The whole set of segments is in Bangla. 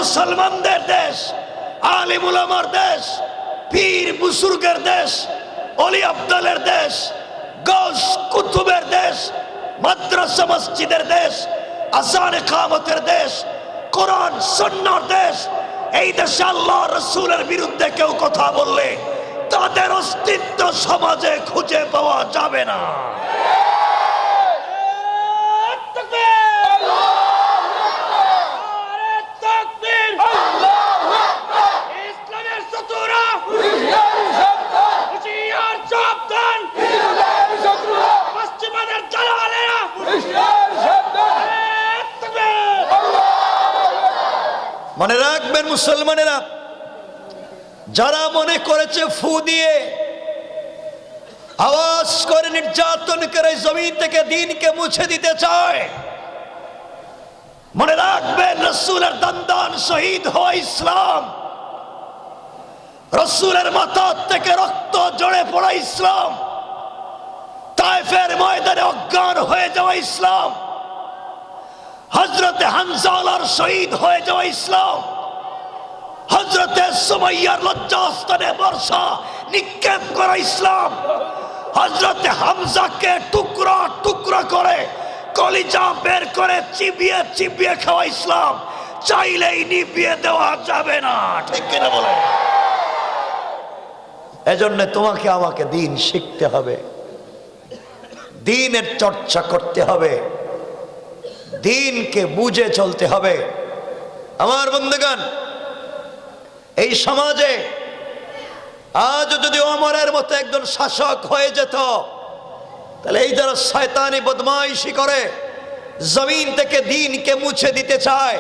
মুসলমানদের দেশ, আলিম উলামার দেশ, পীর বুজুর্গের দেশ, অলি আব্দালের দেশ, গৌস কুতুবের দেশ, মাদ্রাসা মসজিদের দেশ, আযান ইকামতের দেশ, কোরআন সুন্নাহর দেশ। এই দেশে আল্লাহ রাসূলের বিরুদ্ধে কেউ কথা বললে তাদের অস্তিত্ব সমাজে খুঁজে পাওয়া যাবে না। মনে রাখবেন মুসলমানেরা, যারা মনে করেছে ফু দিয়ে আওয়াজ করে নির্যাতন করে জমিন থেকে দ্বীনকে মুছে দিতে চায়, মনে রাখবেন রাসূলের দান্দান শহীদ হওয়া ইসলাম, রাসূলের মাথা থেকে রক্ত ঝরে পড়া ইসলাম, তায়েফের ময়দানে অজ্ঞান হয়ে যাওয়া ইসলাম, হযরতে হানজালার শহীদ হয়ে যাওয়া ইসলাম, হযরতে সুমাইয়ার লজ্জাস্থানে বর্ষা নিক্ষেপ করা ইসলাম, হযরতে হামজাকে টুকরা টুকরা করে কলিজা বের করে চিবিয়ে চিবিয়ে খাওয়া ইসলাম চাইলেই নিভিয়ে দেওয়া যাবে না। ঠিক কিনা বলে? এজন্য তোমাকে আমাকে দ্বীন শিখতে হবে, দ্বীনের চর্চা করতে হবে, দ্বীনকে বুঝে চলতে হবে। আমার বন্ধুগণ, এই সমাজে আজ যদি ওমরের মতো একজন শাসক হয়ে যেত, তাহলে এই যারা শয়তানি বদমাইশি করে জমিন থেকে দ্বীনকে মুছে দিতে চায়,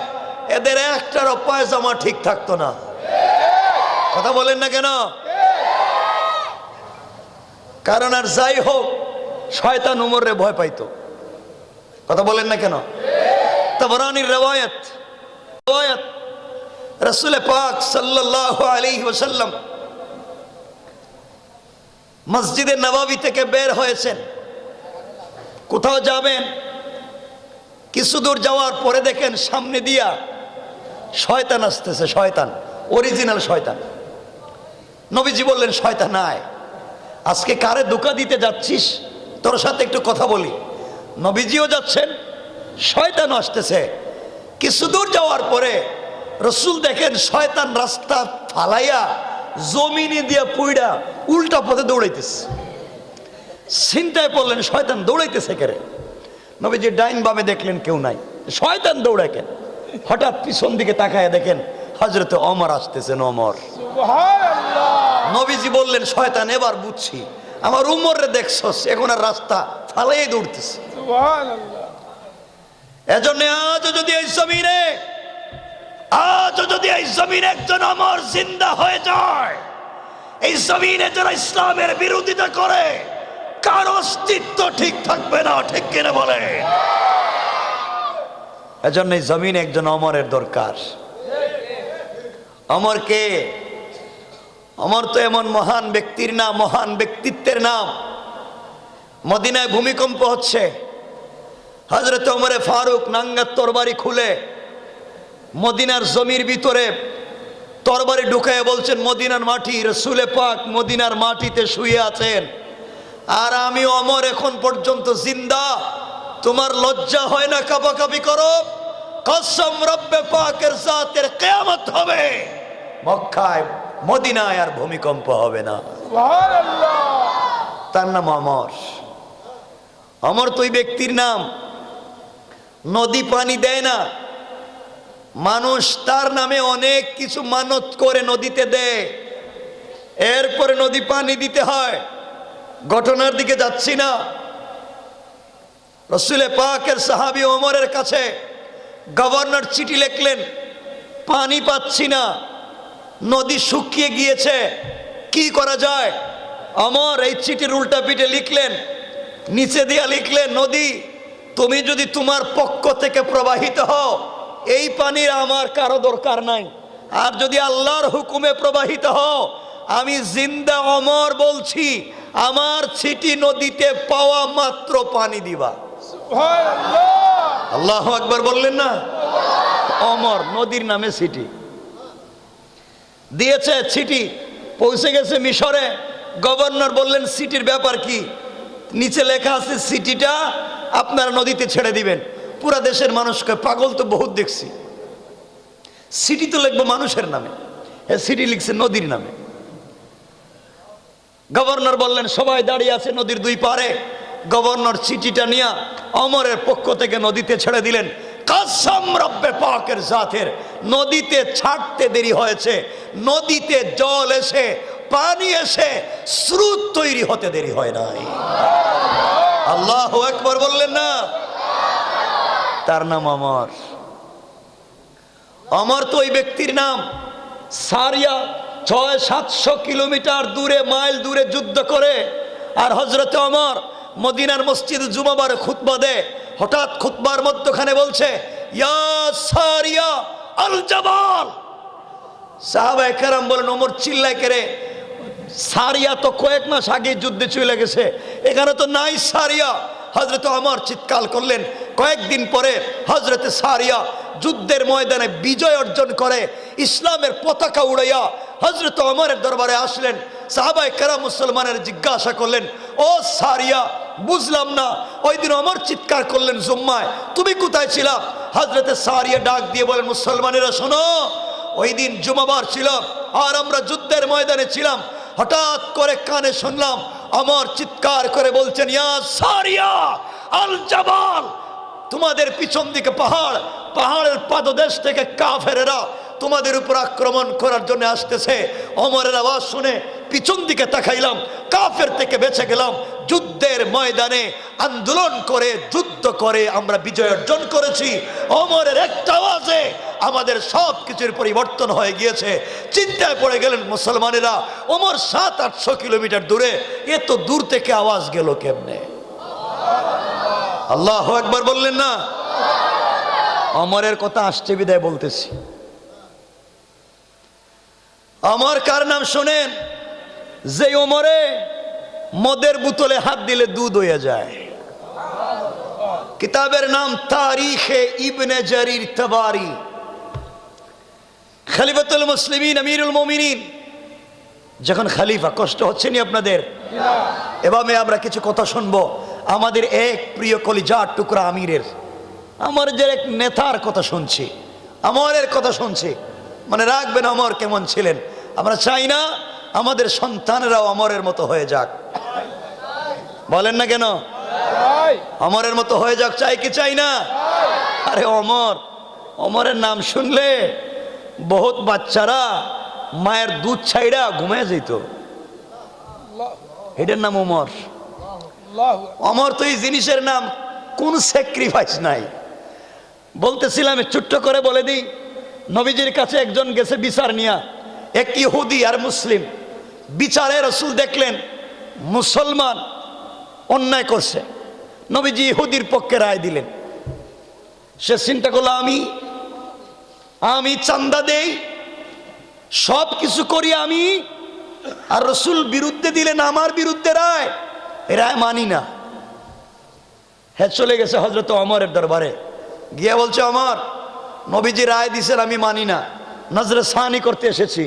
এদের একটারও পায়জামা ঠিক থাকতো না। কথা বলেন না কেন? কারণ আর যাই হোক, শয়তান উমরে ভয় পাইতো। কথা বলেন না কেন? তাবরানির রওয়ায়াত, রাসূল পাক সাল্লাল্লাহু আলাইহি ওয়াসাল্লাম মসজিদে নববী থেকে বের হয়েছেন, কোথাও যাবেন, কিছু দূর যাওয়ার পরে দেখেন সামনে দিয়া শয়তান আসতেছে, শয়তান, অরিজিনাল শয়তান। নবীজি বললেন, শয়তান আয়, আজকে কারে ধোঁকা দিতে যাচ্ছিস, তোর সাথে একটু কথা বলি। নবীজিও যাচ্ছেন, শয়তান আসতেছে। কিছু দূর যাওয়ার পরে রাসূল দেখেন শয়তান রাস্তা ফালাইয়া জমিনে দিয়া পুইড়া উল্টা পথে দৌড়াইতেছে। চিন্তায় পড়লেন, শয়তান দৌড়াইতেছে কেরে? নবীজি ডাইন বামে দেখলেন কেউ নাই, শয়তান দৌড়ায় কেন? হঠাৎ পিছন দিকে তাকায় দেখেন হযরতে ওমর আসতেছেন। ওমর, সুবহানাল্লাহ। নবীজি বললেন, শয়তান এবার বুঝছি, আমার উমরে দেখছস, এখন আর রাস্তা ফালাইয়া দৌড়তেছে। সুবহানাল্লাহ। এজন্য আজও যদি এই জমিনে একজন ওমর জিন্দা হয়ে যায়, এই জমিনে যারা ইসলামের বিরোধিতা করে, কার অস্তিত্ব ঠিক থাকবে না। ঠিক কিনা বলে? এজন্য এই জমিনে একজন ওমরের দরকার। ওমর কে? ওমর তো এমন মহান ব্যক্তির নাম, মহান ব্যক্তিত্বের নাম। মদিনায় ভূমিকম্প হচ্ছে, হযরত ওমরে ফারুক নাঙ্গার তরবারি খুলে মদিনার জমির ভিতরে তরবারি ঢুকায় বলছেন, মদিনার মাটি, রাসূল পাক মদিনার মাটিতে শুয়ে আছেন, আর আমি ওমর এখন পর্যন্ত জিন্দা। তোমার লজ্জা হয় না কাঁপাকাঁপি করো? কসম রব্বে পাকের জাতের, কিয়ামত হবে, মক্কায় মদিনায় আর ভূমিকম্প হবে না। সুবহানাল্লাহ। তার নাম ওমর। ওমর তো ওই ব্যক্তির নাম, নদী পানি দেয় না, মানুষ তার নামে অনেক কিছু মানত করে নদীতে দেয়, এরপরে নদী পানি দিতে হয়। ঘটনার দিকে যাচ্ছি না। রাসূল পাকের সাহাবী ওমরের কাছে গভর্নর চিঠি লিখলেন, পানি পাচ্ছি না, নদী শুকিয়ে গিয়েছে, কি করা যায়? ওমর এই চিঠির উল্টা পিঠে লিখলেন, নিচে দিয়া লিখলেন, নদী তুমি যদি তোমার পক্ষ থেকে প্রবাহিত হও, এই পানির আমার কারো দরকার নাই, আর যদি আল্লাহর হুকুমে প্রবাহিত হও, আমি জিন্দা ওমর বলছি, আমার চিঠি নদীতে পাওয়া মাত্র পানি দিবা। সুবহানাল্লাহ। আল্লাহু আকবার বললেন না? অমর নদীর নামে সিটি দিয়েছে। চিঠি পৌঁছে গেছে মিশরে। গভর্নর বললেন সিটির ব্যাপার কি? নিচে লেখা আছে সিটিটা আপনারা নদীতে ছেড়ে দিবেন। পুরা দেশের মানুষকে পাগল তো বহুত দেখছি, সিটি তো লিখবো মানুষের নামে, সিটি লিখছে নদীর নামে। গভর্নর বললেন সবাই দাঁড়িয়ে আছে নদীর দুই পারে। গভর্নর চিঠিটা নিয়ে অমরের পক্ষ থেকে নদীতে ছেড়ে দিলেন। কসম রব্বে পাকের জাতের, নদীতে ছাড়তে দেরি হয়েছে, নদীতে জল এসে পানি এসে স্রোত তৈরি হতে দেরি হয় নাই। আল্লাহু আকবার বললেন না? তার নাম অমর। অমর তো ওই ব্যক্তির নাম। সারিয়া 600-700 কিলোমিটার দূরে, মাইল দূরে যুদ্ধ করে আর হযরতে ওমর মদিনার মসজিদ জুমাবার খুতবা দেয়। হঠাৎ খুতবার মধ্যখানে বলছে ইয়া সারিয়া আল জাবাল। সাহাবায়ে কেরাম বলেন ওমর চিল্লায় করে, সারিয়া তো কয়েক মাস আগে যুদ্ধে চলে গেছে, এখানে তো নাই সারিয়া। হযরতে ওমর চিৎকার করলেন। কয়েকদিন পরে হযরতে সারিয়া যুদ্ধের ময়দানে বিজয় অর্জন করে ইসলামের পতাকা উড়াইয়া হযরতে ওমরের দরবারে আসলেন। সাহাবায়ে কেরাম মুসলমানের জিজ্ঞাসা করলেন, ও সারিয়া বুঝলাম না, ওই দিন ওমর চিৎকার করলেন জুম্মায়, তুমি কোথায় ছিলা? হযরতে সারিয়া ডাক দিয়ে বলেন, মুসলমানেরা শোনো, ওই দিন জুমাবার ছিল আর আমরা যুদ্ধের ময়দানে ছিলাম। হঠাৎ করে কানে শুনলাম ওমর চিৎকার করে বলছেন ইয়া সারিয়া আল জাবাল। তোমাদের পিছন দিকে পাহাড়, পাহাড়ের পাদদেশ থেকে কাফেরেরা তোমাদের উপর আক্রমণ করার জন্য আসতেছে। ওমরের আওয়াজ শুনে পিছন দিকে তাকাইলাম, কাফের থেকে বেঁচে গেলাম। যুদ্ধের ময়দানে আন্দোলন করে যুদ্ধ করে আমরা বিজয় অর্জন করেছি। ওমরের একটা আওয়াজে আমাদের সব কিছুর পরিবর্তন হয়ে গিয়েছে। চিন্তায় পড়ে গেলেন মুসলমানেরা, ওমর 700-800 কিলোমিটার দূরে, এত দূর থেকে আওয়াজ গেল কেমনে? আল্লাহু আকবার বললেন না? ওমরের কথা আসছে বিদায় বলতেছি। ওমর কার নাম শোনেন? যে ওমরে মদের বোতলে হাত দিলে দুধ হয়ে যায়। কিতাবের নাম তারিখে ইবনে জারির তাবারি। খলিফাতুল মুসলিমিন আমিরুল মুমিনিন যখন খলিফা, কষ্ট হচ্ছে নি আপনাদের? এভাবে আমরা কিছু কথা শুনবো আমাদের এক প্রিয় কলিজার টুকরা আমিরের, আমার যে এক নেতার কথা শুনছি, আমরের কথা শুনছি। মানে রাখবেন আমর কেমন ছিলেন। আমরা চাই না আমাদের সন্তানেরাও আমরের মতো হয়ে যাক। বলেন না কেন? আমরের মতো হয়ে যাক, চাই কি চাই না? আরে অমর, অমরের নাম শুনলে বহুত বাচ্চারা মায়ের দুধ ছাইড়া ঘুমিয়ে যেত। এটার নাম অমর। অমর তো এই জিনিসের নাম, কোন স্যাক্রিফাইস নাই। বলতেছিলাম ছোট্ট করে বলে দিই, নবীজির কাছে একজন গেছে বিচার নিয়া, এক ইহুদি আর মুসলিম। বিচারে রাসূল দেখলেন মুসলমান অন্যায় করছে, নবীজি ইহুদির পক্ষে রায় দিলেন। সে চিন্তা করলো আমি চান্দা দেই, সব কিছু করি আমি, আর রাসূল বিরুদ্ধে দিলেন আমার বিরুদ্ধে রায়, এই রায় মানি না। হ্যাঁ, চলে গেছে হযরত ওমরের দরবারে, গিয়ে বলছে ওমর, নবীজি রায় দিছেন আমি মানি না, নজরে সানি করতে এসেছি,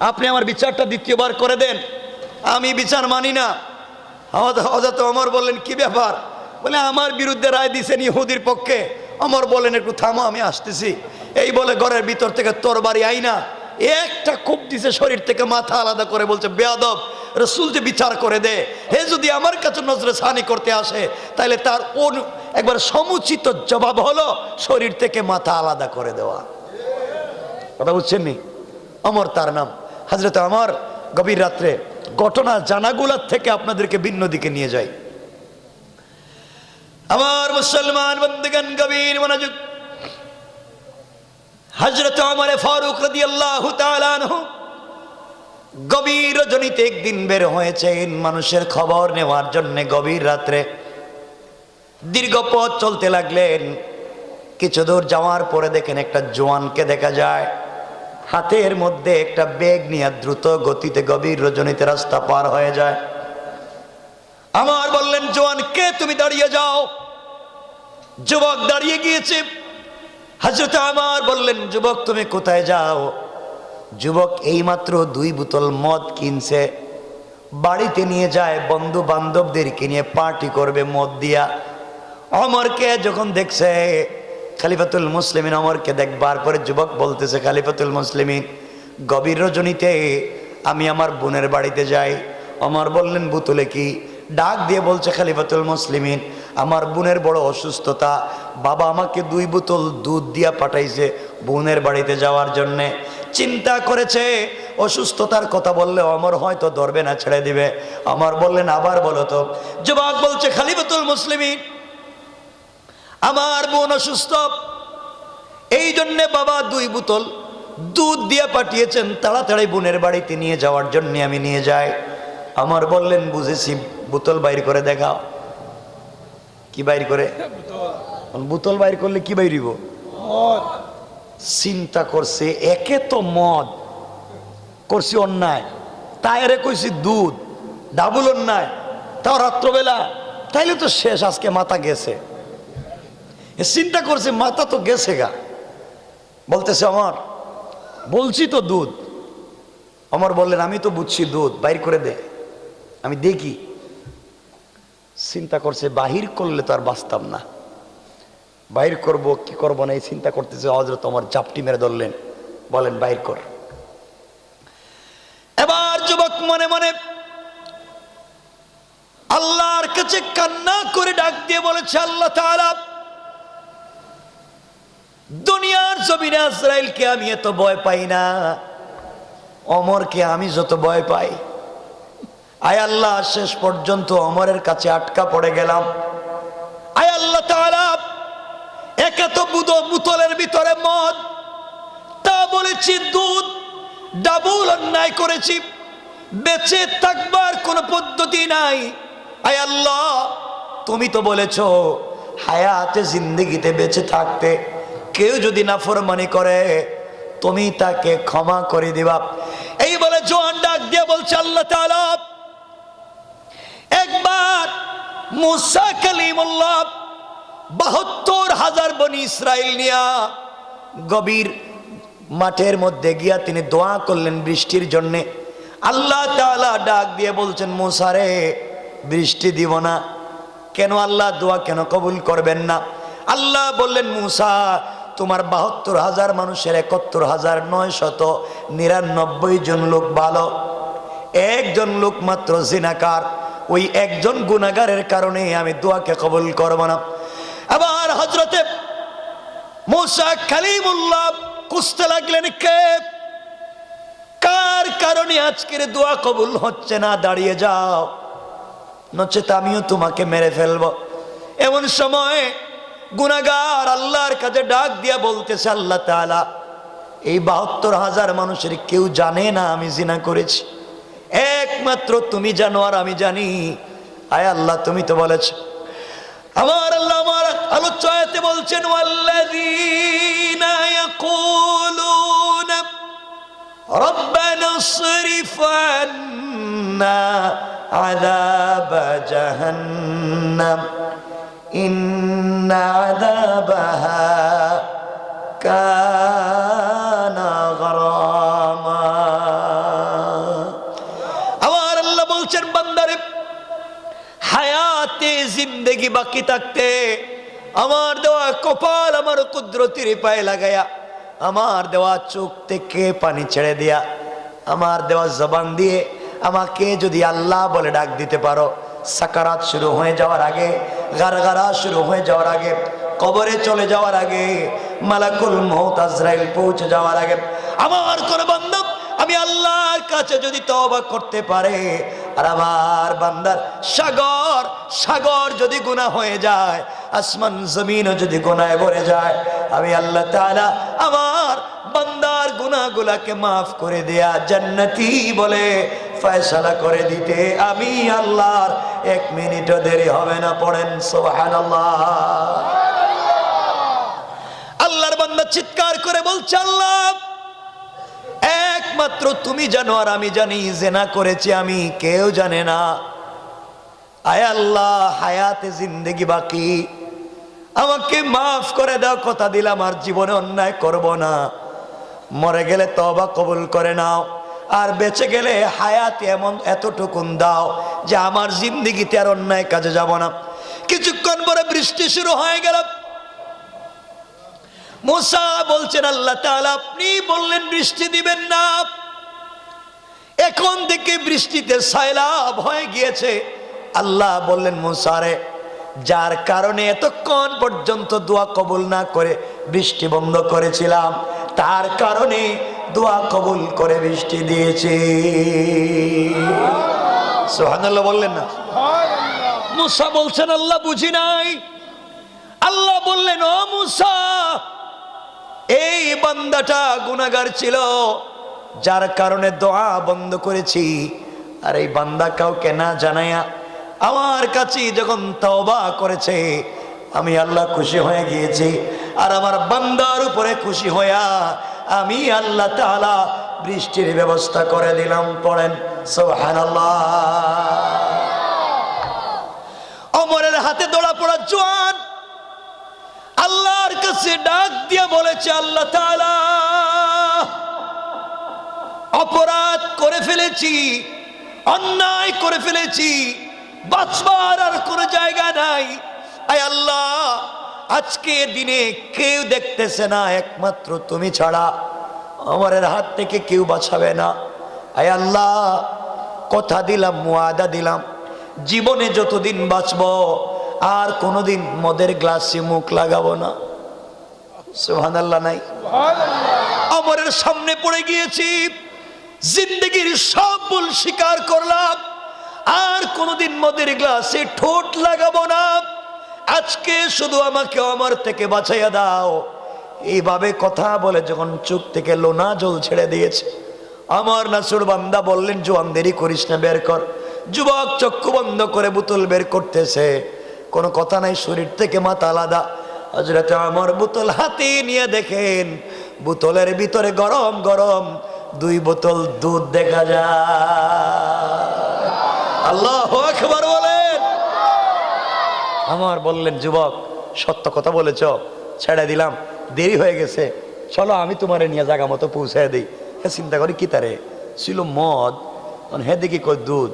আপনি আমার বিচারটা দ্বিতীয়বার করে দেন, আমি বিচার মানি না। হযরত ওমর বললেন কি ব্যাপার? বলে আমার বিরুদ্ধে রায় দিছেন ইহুদির পক্ষে। ওমর বলেন একটু থামো, আমি আসতেছি। এই বলে ঘরের ভিতর থেকে তরবারি আইনা একটা কোপ দিছে শরীর থেকে, মাথা আলাদা করে বলছে বেয়াদব, রাসূল যে বিচার করে দে, হে যদি আমার কাছে নজরে সানি করতে আসে তাহলে তার একবার সমুচিত জবাব হলো শরীর থেকে মাথা আলাদা করে দেওয়া। কথা বুঝছেন নি? ওমর তার নাম। হযরত ওমর গভীর রাত্রে ঘটনা জানাগুলার থেকে আপনাদেরকে ভিন্ন দিকে নিয়ে যাই। আমার মুসলমান বন্ধুগণ, গভীর মনোযোগ। হযরত ওমর ফারুক রাদিয়াল্লাহু তাআলা আনহু গভীর রজনীতে একদিন বের হয়েছেন মানুষের খবর নেওয়ার জন্য। গভীর রাত্রে দীর্ঘ পথ চলতে লাগলেন। কিছু দূর যাওয়ার পরে দেখেন একটা জওয়ানকে দেখা যায়, হাতের মধ্যে একটা ব্যাগ নিয়ে দ্রুত গতিতে গভীর রজনীতে রাস্তা পার হয়ে যায়। আমার বললেন জওয়ান কে? তুমি দাঁড়িয়ে যাও। যুবক দাঁড়িয়ে গিয়েছে। হযরত ওমর বললেন, যুবক তুমি কোথায় যাও? যুবক এইমাত্র 2 বোতল মদ কিনছে, বাড়িতে নিয়ে যায়, বন্ধু বান্ধবদেরকে নিয়ে পার্টি করবে মদ দিয়া। ওমরকে যখন দেখছে খলিফাতুল মুসলিমিন, ওমরকে দেখবার পরে যুবক বলতেছে, খলিফাতুল মুসলিমিন, গভীর রজনীতে আমি আমার বোনের বাড়িতে যাই। ওমর বললেন, বোতলে কি? ডাক দিয়ে বলছে খলিফাতুল মুসলিমিন, আমার বোনের বড় অসুস্থতা, বাবা আমাকে 2 বোতল দুধ দিয়া পাঠাইছে বোনের বাড়িতে যাওয়ার জন্যে। চিন্তা করেছে অসুস্থতার কথা বললে ওমর হয়তো ধরবে না, ছেড়ে দিবে। ওমর বললেন, আবার বলো তো। যুবক বলছে, খলিফাতুল মুসলিমিন, আমার বোন অসুস্থ, এই জন্যে বাবা 2 বোতল দুধ দিয়ে পাঠিয়েছেন, তাড়াতাড়ি বোনের বাড়িতে নিয়ে যাওয়ার জন্য আমি নিয়ে যাই। ওমর বললেন, বুঝেছি, বোতল বাইর করে দেখাও। কি বাইর করে? বোতল বাইর করলে কি বাইরিব? চিন্তা করছে, একে তো মদ করছি অন্যায়, তাইরে কইছি দুধ, ডাবল অন্যায়, তাও রাত্রবেলা, তাইলে তো শেষ, আজকে মাথা গেছে। চিন্তা করছে মাথা তো গেছে গা। বলতেছে, ওমর বলছি তো দুধ। ওমর বললেন, আমি তো বুঝছি দুধ, বাইর করে দে, আমি দেখি। চিন্তা করছে বাহির করলে তো আর বাঁচতাম না, বাইর করব কি করব না এই চিন্তা করতেছে। হযরত ওমর জাপটি মেরে ধরলেন, বলেন বাইর কর। এবার যুবক মনে মনে আল্লাহর কাছে কান্না করে ডাক দিয়ে বলেছে, আল্লাহ তাআলা, দুনিয়ার জমিনে আজরাইলকে আমি এত ভয় পাই না, ওমরকে আমি যত ভয় পাই। আয় আল্লাহ, শেষ পর্যন্ত ওমরের কাছে আটকা পড়ে গেলাম। আয় আল্লাহ তাআলা, একে তো বোতলের ভিতরে মদ, তা বলেছি দুধ, ডাবল অন্যায় করেছি, বেঁচে থাকবার কোনো পদ্ধতি নাই। আয় আল্লাহ, তুমি তো বলেছো হায়াতে জিন্দেগিতে বেঁচে থাকতে কেউ যদি নাফরমানি করে তুমি তাকে ক্ষমা করে দিবা। এই বলে জোয়ান ডাক দিয়ে বলছে, আল্লাহ তাআলা, একবার মুসা কালিমুল্লাহ 72,000 বনি ইসরাইল নিয়া গভীর মাঠের মধ্যে গিয়া তিনি দোয়া করলেন বৃষ্টির জন্যে। আল্লাহ তাআলা ডাক দিয়ে বলছেন, মুসা রে, বৃষ্টি দিব না কেন? আল্লাহ দোয়া কেন কবুল করবেন না? আল্লাহ বললেন, মুসা, তোমার 72,000 মানুষের 71,999 জন লোক ভালো, একজন লোক মাত্র জিনাকার, ওই একজন গুনাহগারের কারণে আমি দোয়াকে কবুল করব না। আবার হযরতে মুসা কালিমুল্লাহ কুস্তে লাগলেন, কে কার কারণে আজকের দোয়া কবুল হচ্ছে না? দাঁড়িয়ে যাও, নচেত আমিও তোমাকে মেরে ফেলবো। এমন সময় গুনাহগার আল্লাহর কাছে ডাক দিয়া বলতেছে, আল্লাহ তাআলা, এই 72,000 মানুষের কেউ জানে না আমি জিনা করেছি, একমাত্র তুমি জানো আর আমি জানি। আয় আল্লাহ, তুমি তো বলেছ। আমার আল্লাহ আমার আলোচনাতে বলছেন, ওয়াল্লাযীনা ইয়াকুলুনা রব্বানা ইসরিফ আন্না আযাব জাহান্নাম ইন্না আযাবাহা কানা গরামা। আমার আল্লাহ বলছেন, বান্দারে, হায়াতে জিন্দেগি বাকি থাকতে আমার দেওয়া কপাল আমার কুদরতির পায়ে লাগায়া, আমার দেওয়া চোখ থেকে পানি ছেড়ে দিয়া, আমার দেওয়া জবান দিয়ে আমাকে যদি আল্লাহ বলে ডাক দিতে পারো, সাকারাত শুরু হয়ে যাওয়ার আগে, গারগারা শুরু হয়ে যাওয়ার আগে, কবরে চলে যাওয়ার আগে, মালাকুল মউত আজরাইল পৌঁছে যাওয়ার আগে, আমার কোন বান্দা আমি আল্লাহর কাছে যদি তওবা করতে পারে, আর আমার বান্দার সাগর সাগর যদি গুনাহ হয়ে যায়, আসমান জমিনও যদি গুনাহে ভরে যায়, আমি আল্লাহ তাআলা আমার বান্দার গুনাহগুলোকে মাফ করে দেয়া জান্নাতি বলে ফয়সালা করে দিতে আমি আল্লাহর 1 মিনিটও দেরি হবে না। পড়েন সুবহানাল্লাহ। আল্লাহর বান্দা চিৎকার করে বলছে, আল্লাহ, একমাত্র তুমি জানো আর আমি জানি, জিনা করেছি আমি, কেউ জানে না। আয় আল্লাহ, হায়াতে জিন্দেগি বাকি, আমাকে মাফ করে দাও, কথা দিলাম আর জীবনে অন্যায় করব না, মরে গেলে তওবা কবুল করে নাও, আর বেঁচে গেলে হায়াত এমন এতটুকুন দাও যে আমার জিন্দেগিতে আর অন্যায় কাজে যাব না। কিছুক্ষণ পরে বৃষ্টি শুরু হয়ে গেল। মুসা বলছেন, আল্লাহ তাআলা আপনি বললেন বৃষ্টি দিবেন না, এখন থেকে বৃষ্টিতে সাইলাব হয়ে গিয়েছে। আল্লাহ বললেন, মুসা রে, যার কারণে এতক্ষণ পর্যন্ত দোয়া কবুল না করে বৃষ্টি বন্ধ করেছিলাম, তার কারণে দোয়া কবুল করে বৃষ্টি দিয়েছে। সুবহানাল্লাহ বললেন না? মুসা বলছেন, আল্লাহ বুঝি নাই। আল্লাহ বললেন, ও মুসা, এই বান্দাটা গুনাহগার ছিল, যার কারণে দোয়া বন্ধ করেছি, আর এই বান্দা কাউকে না জানায়া আমার কাছে যখন তওবা করেছে, আমি আল্লাহ খুশি হয়ে গিয়েছি। আর আমার বান্দার উপরে খুশি হইয়া আমি আল্লাহ তাআলা বৃষ্টির ব্যবস্থা করে দিলাম। পড়েন সুবহানাল্লাহ। ওমরের হাতে ধরা পড়া জওয়ান আল্লাহর কাছে ডাক দিয়ে বলেছে, আল্লাহ তাআলা অপরাধ করে ফেলেছি, অন্যায় করে ফেলেছি, বাঁচবার আর কোনো জায়গা নাই। আয় আল্লাহ, আজকে দিনে কেউ দেখতেছে না, একমাত্র তুমি ছাড়া ওমরের হাত থেকে কেউ বাঁচাবে না। আয় আল্লাহ, কথা দিলাম, ওয়াদা দিলাম, জীবনে যতদিন বাঁচবো আর কোনোদিন মদের গ্লাসে মুখ লাগাবো না। সুবহানাল্লাহ নাই? ওমরের সামনে পড়ে গিয়েছি, জিন্দগির সব ভুল স্বীকার করলাম, আর কোনোদিন মদের গ্লাসে ঠোঁট লাগাবো না। আজকে শুধু আমাকে ওমর থেকে বাঁচাইয়া দাও। এইভাবে কথা বলে যখন চোখ থেকে লোনা জল ছেড়ে দিয়েছে, আমার নাসুর বান্দা বললেন, জোয়ান দেরি করিস না, বের কর। যুবক চক্ষু বন্ধ করে বোতল বের করতেছে, কোনো কথা নাই, শরীর থেকে মাথা আলাদা। হযরত ওমর বোতল হাতে নিয়ে দেখেন, বোতলের ভিতরে গরম গরম 2 বোতল দুধ দেখা যায়। আল্লাহু আকবার বলেন। আমার বললেন, যুবক সত্য কথা বলেছ, ছেড়ে দিলাম, দেরি হয়ে গেছে, চলো আমি তোমারে নিয়ে জায়গা মতো পৌঁছায় দিই। হ্যাঁ, চিন্তা করি কি তারে ছিল মদ, হ্যাঁ দেখি কই দুধ,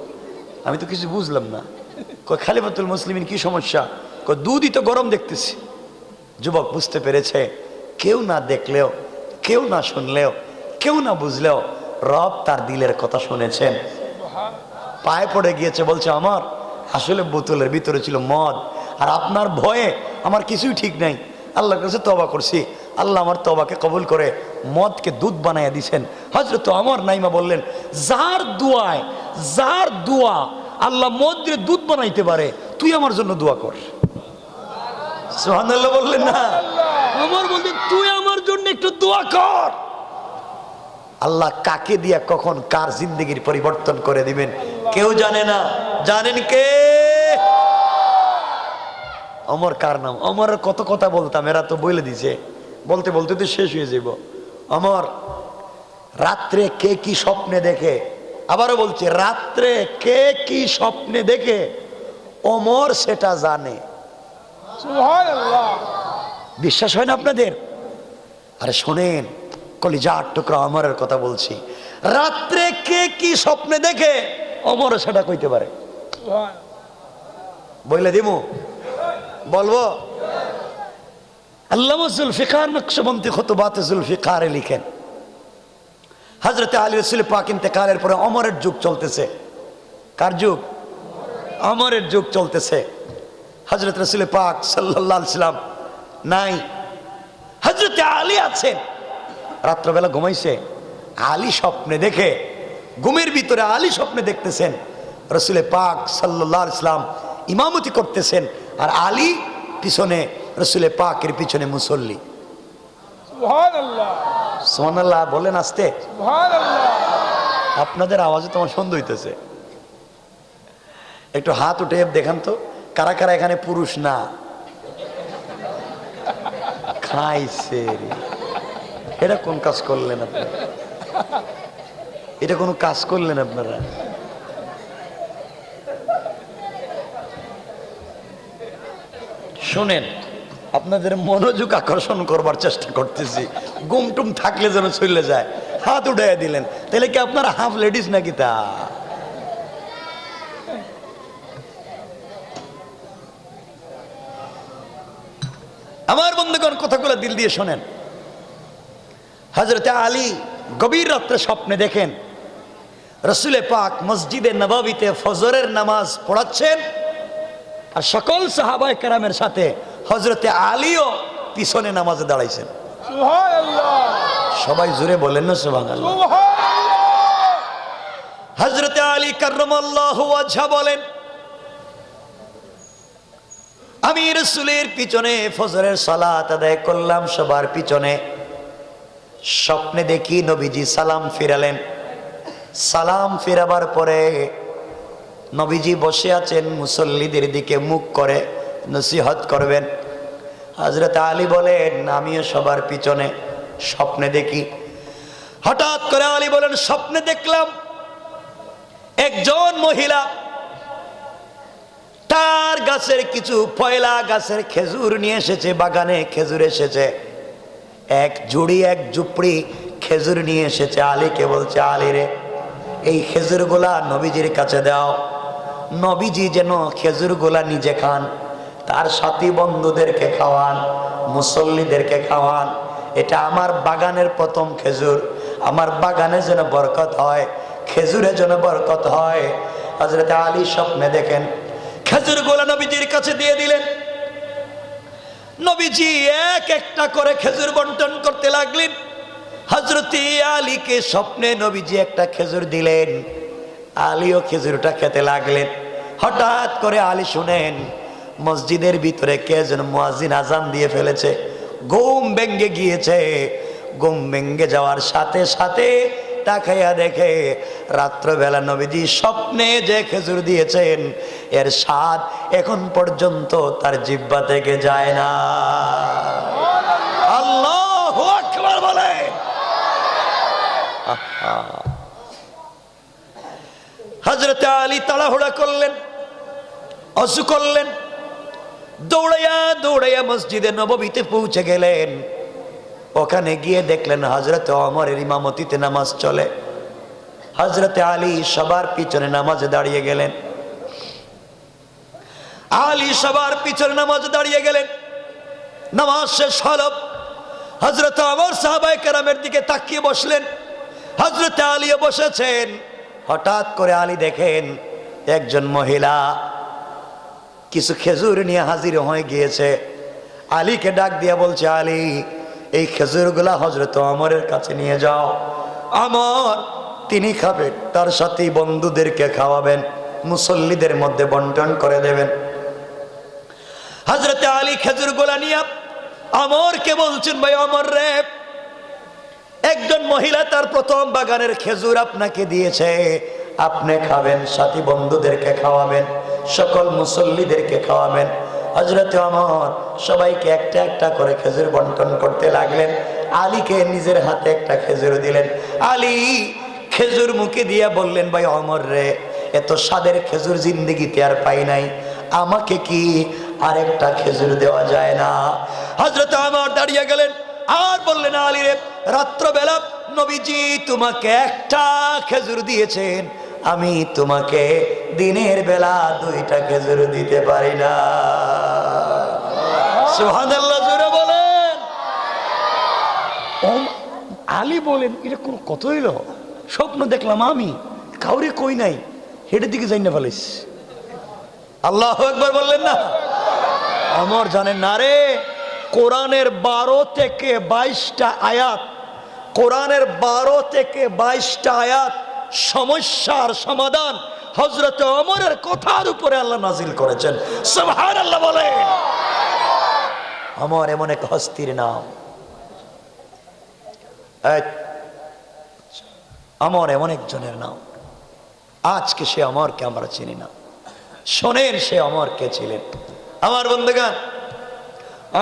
আমি তো কিছু বুঝলাম না। কই খালিফাতুল মুসলিমিন কি সমস্যা? কই দুধই তো গরম দেখতেছি। যুবক বুঝতে পেরেছে, কেউ না দেখলেও, কেউ না শুনলেও, কেউ না বুঝলেও রব তার দিলের কথা শুনেছেন। পায়ে পড়ে গিয়েছে, বলছে, আমার আসলে বোতলের ভিতরে ছিল মদ, আর আপনার ভয়ে আমার কিছুই ঠিক নাই, আল্লাহর কাছে তওবা করছি, আল্লাহ আমার তওবাকে কবুল করে মদকে দুধ বানাইয়া দিছেন। হযরত ওমর নাইমা বললেন, যার দুয়ায়, যার দোয়া আল্লাহ মদরে দুধ বানাইতে পারে, তুই আমার জন্য দোয়া কর। সুবহানাল্লাহ বললেন না? ওমর বললেন, তুই আমার জন্য একটু দোয়া কর। আল্লাহ কাকে দিয়া কখন কার জিন্দগির পরিবর্তন করে দিবেন কেউ জানে না। জানেন কে? ওমর কার নাম? ওমরের কত কথা বলতাম, এরা তো বলে দিছে, বলতে বলতে তো শেষ হয়ে যাব। ওমর রাত্রে কে কি স্বপ্নে দেখে, আবারও বলছে, রাত্রে কে কি স্বপ্নে দেখে ওমর সেটা জানে। সুবহানাল্লাহ। বিশ্বাস হয় না আপনাদের? আরে শোনেন, কলিজার টুকরা ওমরের কথা বলছি, রাত্রে কে কি স্বপ্নে দেখে ওমর সেটা কইতে পারে। বলে দিমু? বলবো? আল্লামা জুলফিকার নকশবন্দি খুতুবাতে জুলফিকারে লিখেন, হযরত আলী রাসূল পাক ইন্তেকালের পরে ওমরের যুগ চলতেছে। কার যুগ? ওমরের যুগ চলতেছে। হযরত রাসূল পাক সাল্লাল্লাহু আলাইহি সাল্লাম নাই, হযরত আলী আছেন। রাত্রবেলা ঘুমাইছে, আলী স্বপ্নে দেখে, ঘুমের ভিতরে আলী স্বপ্নে দেখতেছেন রাসূল পাক সাল্লাল্লাহু আলাইহি সাল্লাম ইমামতি করতেছেন, আর আলী পিছনে, রাসূল পাকের পিছনে মুসল্লি। সুবহানাল্লাহ। সুবহানাল্লাহ বলেন আস্তে। সুবহানাল্লাহ। আপনাদের আওয়াজে তোমার সন্দেহ হইতেছে। একটু হাত উঠে দেখান তো, কারা কারা এখানে পুরুষ না? খাইছে রে, এটা কোন কাজ করলেন আপনারা? এটা কোনো কাজ করলেন আপনারা? শোনেন, আপনাদের মনোযোগ আকর্ষণ করবার চেষ্টা করতেছি, গুমটুম থাকলে যেন চলে যায়। হাত উঠাইয়া দিলেন, তাহলে কি আপনারা হাফ লেডিস নাকি? তা আমার বন্ধুগণ, কথাগুলো দিল দিয়ে শোনেন। হযরতে আলী গভীর রাত্রে স্বপ্নে দেখেন রসুলে পাক মসজিদে নববীতে ফজরের নামাজ পড়াচ্ছেন, আর সকল সাহাবায়ে কেরামের সাথে হযরতে আলীও পিছনে নামাজে দাঁড়াইছেন। সুবহানাল্লাহ, সবাই জোরে বলেন না সুবহানাল্লাহ। হযরতে আলী কাররামাল্লাহু ওয়াজহা বলেন, আমি রাসূলের পিছনে ফজরের সালাত আদায় করলাম সবার পিছনে। স্বপ্নে দেখি নবীজি সালাম ফিরালেন। সালাম ফিরাবার পরে নবীজি বসে আছেন, মুসল্লিদের দিকে মুখ করে নসিহত করবেন। হযরত আলী বলেন, আমিও সবার পিছনে স্বপ্নে দেখি। হঠাৎ করে আলী বলেন, স্বপ্নে দেখলাম একজন মহিলা তার গাছের কিছু পয়লা গাছের খেজুর নিয়ে এসেছে, বাগানে খেজুর এসেছে, এক জুড়ি এক ঝুপড়ি খেজুর নিয়ে এসেছে। আলীকে বলছে, আলী রে, এই খেজুরগুলা নবীজির কাছে দাও, নবীজি যেন খেজুরগুলা নিজে খান, তার সাথী বন্ধুদেরকে খাওয়ান, মুসল্লিদেরকে খাওয়ান। এটা আমার বাগানের প্রথম খেজুর, আমার বাগানে যেন বরকত হয়, খেজুরে যেন বরকত হয়। হযরত আলী স্বপ্নে দেখেন খেজুরগুলা নবীজির কাছে দিয়ে দিলেন। নবীজি এক একটা করে খেজুর বন্টন করতে লাগলেন। হযরত আলীকে স্বপ্নে নবীজি একটা খেজুর দিলেন, আলীও খেজুরটা খেতে লাগলেন। হঠাৎ করে আলী শুনেন মসজিদের ভিতরে কে যেন মুয়াজ্জিন আজান দিয়ে ফেলেছে। ঘুম ভেঙে গিয়েছে। ঘুম ভেঙে যাওয়ার সাথে সাথে তাকাইয়া দেখে রাত্রবেলা নবীজি স্বপ্নে যে খেজুর দিয়েছেন এর স্বাদ এখন পর্যন্ত তার জিহ্বা থেকে যায় না। আল্লাহু আকবার বলে। হযরত আলী তাড়াহুড়া করলেন, ওযু করলেন, দৌড়াইয়া দৌড়াইয়া মসজিদে নববীতে পৌঁছে গেলেন। ওখানে গিয়ে দেখলেন হযরত ওমরের ইমামতিতে নামাজ চলে। হযরত আলী সবার পিছনে নামাজে দাঁড়িয়ে গেলেন। আলী সবার পিছনে নামাজে দাঁড়িয়ে গেলেন। নামাজ শেষ হলো। হযরত ওমর সাহাবায়ে কেরামের দিকে তাকিয়ে বসলেন। হযরত আলীও বসেছেন। হঠাৎ করে আলী দেখেন একজন মহিলা কিছু খেজুর নিয়ে হাজির হয়ে গিয়েছে। আলীকে ডাক দিয়ে বলছে, আলী, এই খেজুরগুলা হযরত ওমরের কাছে নিয়ে যাও, ওমর তিনি খাবেন, তার সাথে বন্ধুদেরকে খাওয়াবেন, মুসল্লিদের মধ্যে বন্টন করে দেবেন। হযরত আলী খেজুরগুলা নিয়ে ওমরকে বলছেন, ভাই ওমর রে, একজন মহিলা তার প্রথম বাগানের খেজুর আপনাকে দিয়েছে, আপনি খাবেন, সাথী বন্ধুদেরকে খাওয়াবেন, সকল মুসল্লিদেরকে খাওয়াবেন। হযরত ওমর সবাইকে একটা একটা করে খেজুর বন্টন করতে লাগলেন। আলীকে নিজের হাতে একটা খেজুর দিলেন। আলী খেজুর মুখে দিয়া বললেন, ভাই ওমর রে, এত স্বাদের খেজুর জিন্দেগিতে আর পাই নাই, আমাকে কি আরেকটা খেজুর দেওয়া যায় না? হযরত ওমর দাঁড়িয়ে গেলেন আর বললেন, আলী রে, রাত্রবেলা নবীজি তোমাকে একটা খেজুর দিয়েছেন, আমি তোমাকে দিনের বেলা দুইটা খেজুর দিতে পারি না। সুবহানাল্লাহ, জোরে বলেন। আলী বলেন, এটা কোন কত হইল? স্বপ্ন দেখলাম আমি, কাউরে কই নাই, হেঁটে দিকে যাই না ফেলিস। আল্লাহু আকবার বললেন না? ওমর জানেন না রে, কোরআনের 12 থেকে 22টা আয়াত, কোরআনের 12 থেকে 22টা আয়াত সমস্যার সমাধান হযরত ওমরের কথার উপরে আল্লাহ নাজিল করেছেন। সুবহানাল্লাহ বলে। ওমর এমন এক হস্তির নাম, ওমর এমন একজনের নাম, আজকে সে ওমরকে আমরা চিনি না। শোনেন সে ওমর কে ছিলেন। আমার বন্ধুগণ,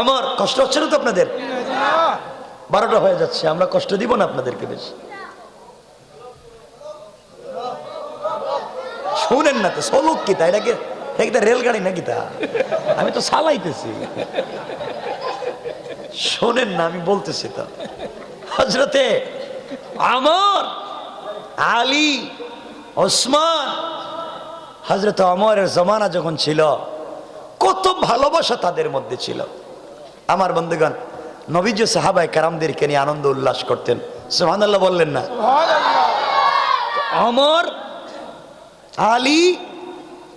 আমার কষ্ট হচ্ছে না তো আপনাদের? 12টা হয়ে যাচ্ছে, আমরা কষ্ট দিব না আপনাদেরকে বেশি। শুনেন না তো, সলুক কি তা? এটা কি রেলগাড়ি নাকি তা? আমি তো চালাইতেছি। শোনেন না, আমি বলতেছি তো। হযরতে আমর, আলী, ওসমান, হযরত আমরের জমানা যখন ছিল, কত ভালোবাসা তাদের মধ্যে ছিল। আমার বন্ধুগণ, নবীজি সাহাবায়ে কেরামদেরকে নিয়ে আনন্দ উল্লাস করতেন। সুবহানাল্লাহ বললেন না? আমর, আলী,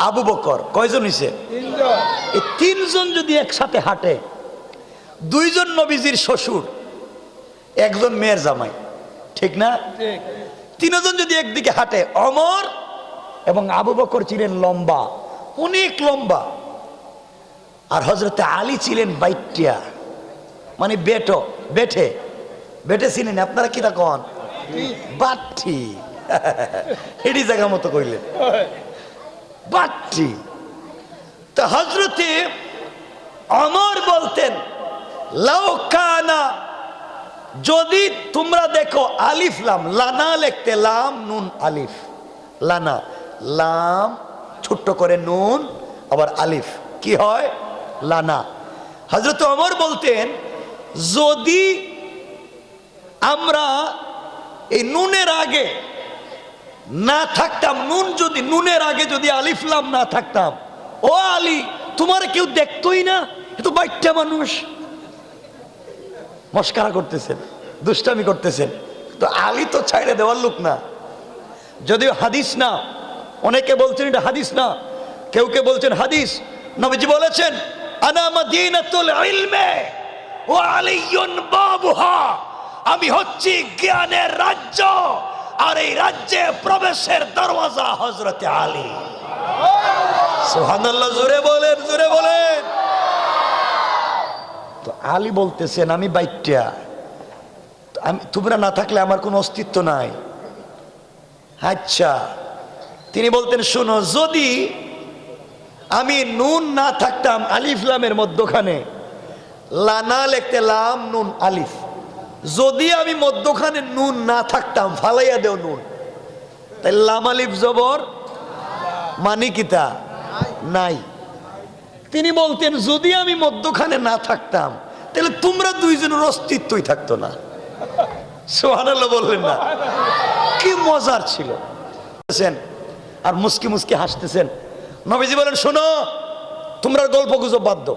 আবু বকর, কয়জন হইছে? এই তিনজন যদি একসাথে হাঁটে, দুইজন নবীজির শ্বশুর, একজন মেয়ের জামাই, ঠিক না? তিনজন যদি একদিকে হাঁটে, ওমর এবং আবু বকর ছিলেন লম্বা, অনেক লম্বা, আর হযরতে আলী ছিলেন বাইটিয়া, মানে বেটো, বেঠে, বেটে ছিলেন। আপনারা কি তা কন? বাট্টি। এডি জায়গা মতো কইলেন, বাট্টি। তো হযরতে ওমর বলতেন, লাউ কানা, যদি তোমরা দেখো, আলিফ লাম, লানা লিখতে, লাম নুন আলিফ, লানা, লাম ছোট্ট করে নুন, আবার আলিফ, কি হয়? লানা। হযরত ওমর বলতেন, যদি আমরা এই নুনের আগে না থাকতাম, নুন যদি, নুনের আগে যদি আলিফ লাম না থাকতাম, ও আলী, তোমার কেউ দেখতোই না, এ তো বাইট্টা মানুষ। মস্কারা করতেছেন, দুষ্টামি করতেছেন। তো আলী তো ছাইড়ে দেওয়ার লোক না, যদিও হাদিস না। অনেকে বলছেন এটা হাদিস না, কেউ কেউ বলছেন হাদিস। নবীজি বলেছেন, আনা মাদিনাতুল ইলমে ওয়া আলিয়ুন বাবুহা, আমি হচ্ছি জ্ঞানের রাজ্য, আর এই রাজ্যে প্রবেশের দরওয়াজা হযরতে আলী। সুবহানাল্লাহ, জোরে বলেন, জোরে বলেন। তো আলী বলতেছেন, আমি বাইট্টা, তোমরা না থাকলে আমার কোনো অস্তিত্ব নাই। আচ্ছা, তিনি বলতেন, শোনো, যদি আমি নুন না থাকতাম আলিফ লামের মধ্যখানে, লানা লিখতে লাম নুন আলিফ, যদি আমি মধ্যখানে নুন না থাকতাম, ফালাইয়া দেও নুন, তাই লাম আলিফ জবর মানে কিতা নাই। তিনি বলতেন, যদি আমি মধ্যখানে না থাকতাম, তাহলে তোমরা দুইজনের অস্তিত্বই থাকতো না। সুবহানাল্লাহ বললেন না? কি মজার ছিল। আর মুস্কি মুস্কি হাসতেছেন। নবীজি বলেন, শোনো, তোমরা গল্প গুজব বাদ দাও,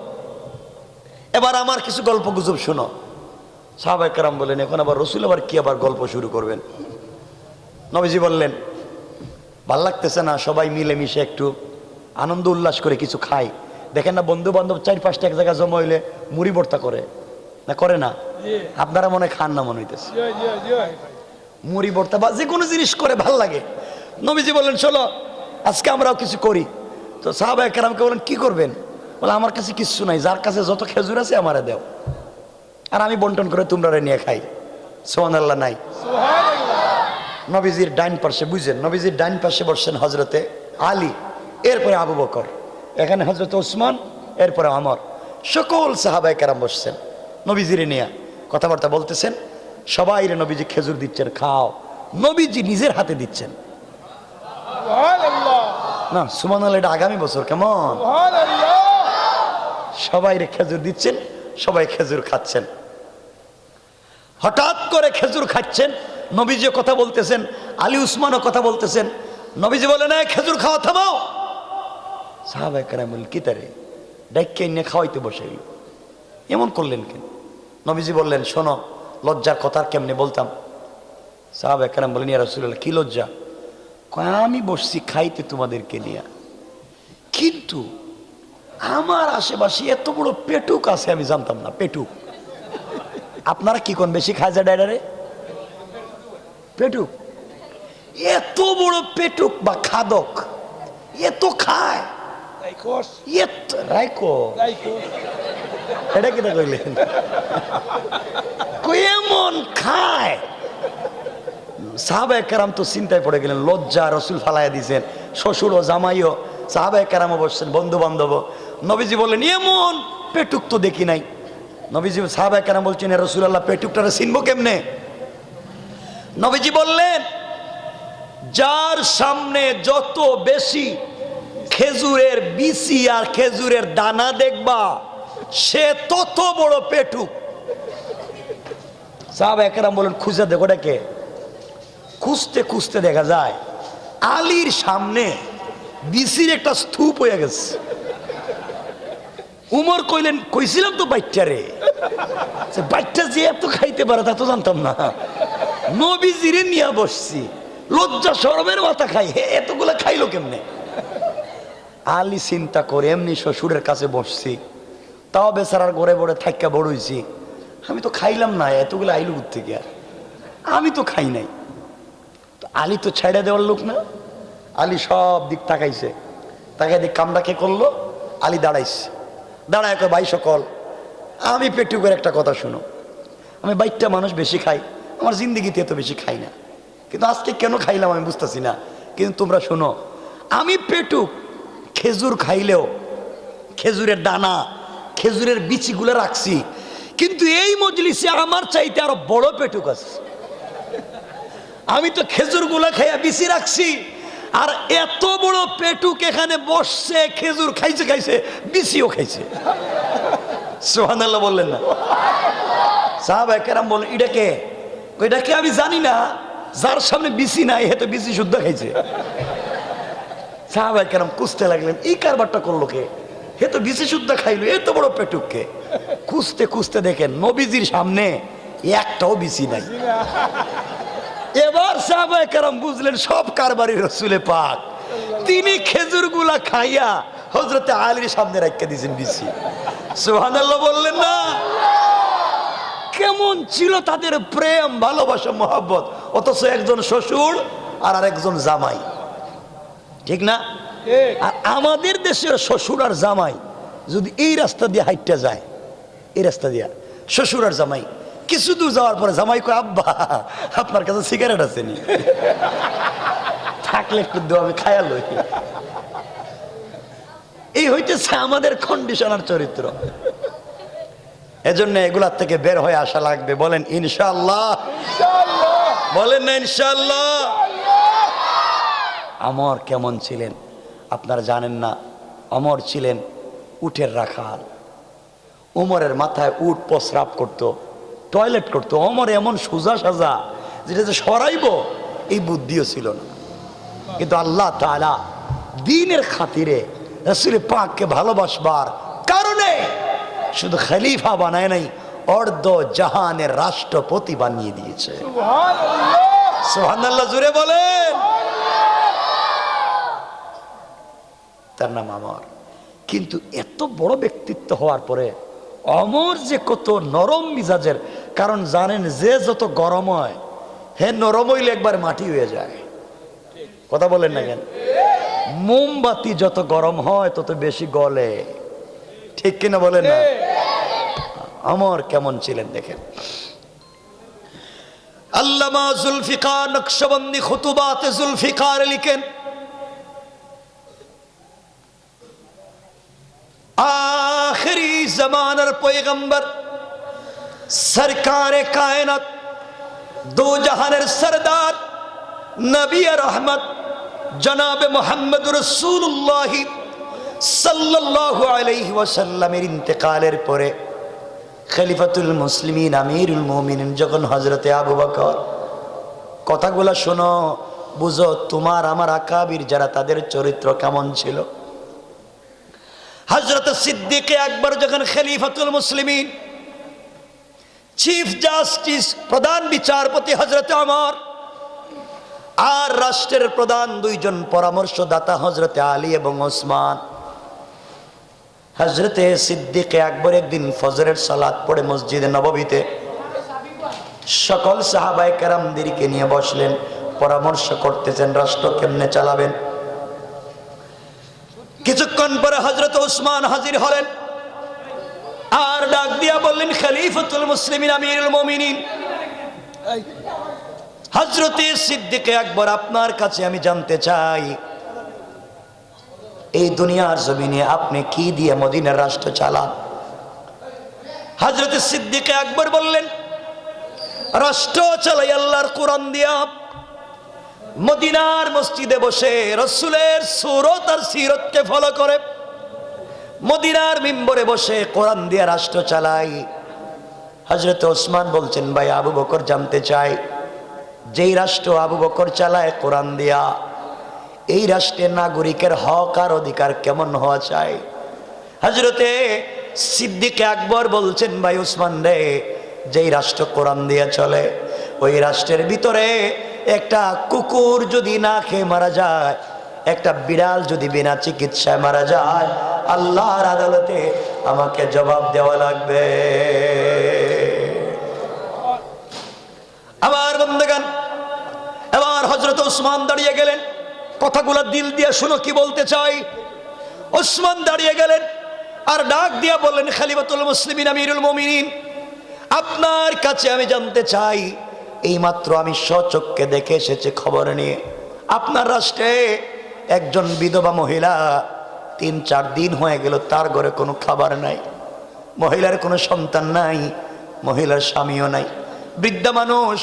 এবার আমার কিছু গল্প গুজব শোনো। সাহাবায়ে কেরাম বলেন, এখন আবার রসুল আবার কি আবার গল্প শুরু করবেন? নবীজি বললেন, ভাল লাগতেছে না, সবাই মিলেমিশে একটু আনন্দ উল্লাস করে কিছু খাই। দেখেন না, বন্ধু বান্ধব 4-5টা এক জায়গায় জমা হইলে মুড়ি ভর্তা করে না, করে না? আপনারা মনে খান না মনে হইতেছে, মুড়ি ভর্তা বা যে কোনো জিনিস করে ভাল লাগে। নবীজি বললেন, চলো আজকে আমরাও কিছু করি। তো সাহাবায়ে কেরামকে বলেন, কি করবেন? বলে, আমার কাছে কিছু নাই, যার কাছে যত খেজুর আছে আমারে দাও, আর আমি বন্টন করে তোমরা নিয়ে খাই। সুবহানাল্লাহ নাই? নবীজির ডাইন পাশে, বুঝেন, নবীজির ডাইন পাশে বসছেন হযরতে আলী, এরপরে আবু বকর, এখানে হযরতে ওসমান, এরপরে আমর, সকল সাহাবায়ে কেরাম বসছেন নবীজির নিয়ে কথাবার্তা বলতেছেন। সবাই রে নবীজি খেজুর দিচ্ছেন, খাও। নবীজি নিজের হাতে দিচ্ছেন। না, সুবহানাল্লাহ, এটা আগামী বছর কেমন? সবাই রে খেজুর দিচ্ছেন, সবাই খেজুর খাচ্ছেন। হঠাৎ করে খেজুর খাচ্ছেন, নবীজি কথা বলতেছেন, আলী উসমানও কথা বলতেছেন। নবীজি বলেন, খেজুর খাওয়া থামাও। সাহাবায়ে কেরাম বললেন, কি তারে ডাইক্কা এনে খাওয়াইতে বসাইল, এমন করলেন কেন? নবীজি বললেন, শোনো, লজ্জার কথা কেমনে বলতাম? সাহাবায়ে কেরাম বলেন, ইয়া রাসূলুল্লাহ, কি লজ্জা? আমি বসছি খাইতে তোমাদেরকে নিয়ে, কিন্তু আমার আশেপাশে এত বড় পেটুক আছে আমি জানতাম না। পেটুক, আপনারা কি কোন বেশি খায় যায় ডাইরে? পেটুক, এত বড় পেটুক বা খাদক এত খায়, এটা কিনা কইলেন? এমন খায়। সাহাবায়ে কেরাম তো চিন্তায় পড়ে গেলেন, লজ্জা, রসুল ফালাইয়া দিয়েছেন, শ্বশুর ও জামাইও, সাহাবায়ে কেরামও বসছেন, বন্ধু বান্ধব। নবীজি বললেন, এমন পেটুক তো দেখি নাই। নবীজি, সাহাবায়ে কেরাম বলছেন, হে রাসূলুল্লাহ, পেটুকটারে চিনবো কেমনে? নবীজি বললেন, যার সামনে যত বেশি খেজুরের বিচি আর খেজুরের দানা দেখবা, সে তত বড় পেটুক। সাহাবা একরাম বলেন খুঁজে দেখো কে। খুঁজতে খুঁজতে দেখা যায় আলীর সামনে বিসির একটা স্তূপ হয়ে গেছে। উমর কইলেন কইছিলাম তো বাচ্চারে, বাচ্চা যে এত খাইতে পারে তা তো জানতাম না। নবীজিরে নিয়ে বসছি, লজ্জা শরমের মাথা খাই, এতগুলা খাইলো কেমনে? আলী চিন্তা করে এমনি শ্বশুরের কাছে বসছি, তাও বেচারার ঘরে বড়ে থাক্কা বড় হইছি, আমি তো খাইলাম না, এতগুলো আইলো থেকে আর আমি তো খাই নাই। তো আলী তো ছেড়ে দেওয়ার লোক না, আলী সব দিক তাকাইছে, তাকাই দিক কামটা কে করলো? আলী দাঁড়াইছে, দাঁড়ায় ভাই সকল, আমি পেটু করে একটা কথা শুনো, আমি বাইকটা মানুষ বেশি খাই, আমার জিন্দিগিতে এত বেশি খাই না, কিন্তু আজকে কেন খাইলাম আমি বুঝতেছি না। কিন্তু তোমরা শোনো, আমি পেটু খেজুর খাইলেও খেজুরের দানা, খেজুরের বিচিগুলো রাখছি, কিন্তু এই মজলিসে আমার চাইতে আরো বড় পেটুক আছে। আমি তো খেজুর গুলা খাইয়া বিচি রাখছি, আর এত বড় পেটুক এখানে বসছে, খেজুর খাইছে খাইছে বিচিও খাইছে। সুবহানাল্লাহ বললেন না? সাহাবা কেরাম বলেন এটাকে আমি জানি না, যার সামনে বিচি নাই হে তো বিচি শুদ্ধ খাইছে। সাহাবা কেরাম খুঁজতে লাগলেন এই কারবারটা করলো কে, হে তো বিচি শুদ্ধ খাইলো, এত বড় পেটুককে। খুঁজতে খুঁজতে দেখেন নবীজির সামনে একটাও বিচি নাই। এবার সাহাবা কেরাম বুঝলেন সব কারবারি রসুলে পাক, তিনি খেজুর গুলা খাইয়া হযরতে আলীর সামনে রাখিয়ে দিয়েছেন বিচি। সুবহানাল্লাহ বললেন না? কেমন ছিল তাদের প্রেম, ভালোবাসা, মহব্বত, অথচ একজন শ্বশুর আর আরেকজন জামাই, ঠিক না? আর আমাদের দেশের শ্বশুর আর জামাই যদি এই রাস্তা দিয়ে হাইটটা যায়, এই রাস্তা দিয়া শ্বশুর আর জামাই কিছু দূর যাওয়ার পরে জামাই কয় আব্বা আপনার কাছে সিগারেট আছে নি, থাকলে একটু দেও আমি খায়া লই। এই হইতেছে আমাদের কন্ডিশন আর চরিত্র। এজন্য এগুলার থেকে বের হয়ে আসা লাগবে। বলেন ইনশাআল্লাহ, বলেন না ইনশাআল্লাহ। আমর কেমন ছিলেন আপনারা জানেন না? অমর ছিলেন উটের রাখাল। ওমরের মাথায় উট প্রস্রাব করত, টয়লেট করত। অমর এমন সোজা সাজা যেটা যে সরাইব এই বুদ্ধিও ছিল না, কিন্তু আল্লাহ তাআলা দ্বীনের খাতিরে রাসূল পাককে ভালোবাসবার কারণে শুধু খলিফা বানায় নাই, অর্ধ জাহানের রাষ্ট্রপতি বানিয়ে দিয়েছে। সুবহানাল্লাহ জুড়ে বলেন। তার নাম আমর। কিন্তু এত বড় ব্যক্তিত্ব হওয়ার পরে অমর যে কত নরম মিজাজের, কারণ জানেন যে যত গরম হয় হে নরম হইলে একবার মাটি হয়ে যায়। কথা বলেন না কেন? মোমবাতি যত গরম হয় তত বেশি গলে, ঠিক কিনা বলেন না? আমর কেমন ছিলেন দেখেন। আল্লামা জুলফিকার নকশবন্দি খুতুবাতে জুলফিকার লিখেন, आखिरी जमानार पैगंबर सरकारे कायनात दो जहानेर सरदार नबी रहमत जनाब मोहम्मद रसूलुल्लाह सल्लल्लाहु अलैहि वसल्लमेर इंतेकालेर परे खलीफातुल मुसलिमीन आमीरुल मुमिनीन যখন হযরতে আবু বকর, কথাগুলো শোনো, বুঝো তোমার আমার আকাবির যারা তাদের চরিত্র কেমন ছিল। হযরত সিদ্দিক আকবর যখন খলিফাতুল মুসলিমিন, চিফ জাস্টিস, প্রধান বিচারপতি হযরত ওমর, আর রাষ্ট্রের প্রধান দুইজন পরামর্শদাতা হযরত আলী এবং ওসমান। হযরত সিদ্দিক আকবর একদিন ফজরের সালাত পড়ে মসজিদে নববীতে সকল সাহাবায়ে কেরামদেরকে নিয়ে বসলেন, পরামর্শ করতেছেন রাষ্ট্র কেমনে চালাবেন। কিছুক্ষণ পরে হযরত ওসমান হাজির হলেন আর ডাক দিয়া বললেন, খলিফাতুল মুসলিমিন আমিরুল মুমিনিন হযরত সিদ্দিক আকবর, আপনার কাছে আমি জানতে চাই এই দুনিয়ার জমিনে আপনি কি দিয়ে মদিনার রাষ্ট্র চালান? হযরত সিদ্দিক আকবর বললেন, রাষ্ট্র চালাই আল্লাহর কোরআন দিয়া, মদিনার মসজিদে বসে রাসূলের সুরত আর সিরতকে ফলো করে, মদিনার মিম্বরে বসে কোরআন দিয়ে রাষ্ট্র চালাই। হযরত ওসমান বলছেন, ভাই আবু বকর জানতে চাই, যেই রাষ্ট্র আবু বকর চালায় কোরআন দিয়া, এই রাষ্ট্রের নাগরিকের হক আর অধিকার কেমন হওয়া চাই? হযরতে সিদ্দিক আকবর বলছেন, ভাই ওসমান রে, যেই রাষ্ট্র কোরআন দিয়ে চলে, ওই রাষ্ট্রের ভিতরে একটা কুকুর যদি না খেয়ে মারা যায়, একটা বিড়াল যদি বিনা চিকিৎসায় মারা যায়, আল্লাহর আদালতে আমাকে জবাব দেওয়া লাগবে। আমার বন্ধুগণ, এবার হযরত ওসমান দাঁড়িয়ে গেলেন। কথাগুলো দিল দিয়ে শুনো কি বলতে চাই। ওসমান দাঁড়িয়ে গেলেন আর ডাক দিয়ে বললেন, খলিফাতুল মুসলিমিন আমিরুল মুমিনিন, আপনার কাছে আমি জানতে চাই, এইমাত্র আমি স্বচক্ষে দেখে এসেছি খবর নিয়ে, আপনার রাষ্ট্রে একজন বিধবা মহিলা ৩-৪ দিন হয়ে গেল, তার ঘরে কোনো খাবার নাই, মহিলার কোনো সন্তান নাই, মহিলার স্বামীও নাই, বৃদ্ধা মানুষ,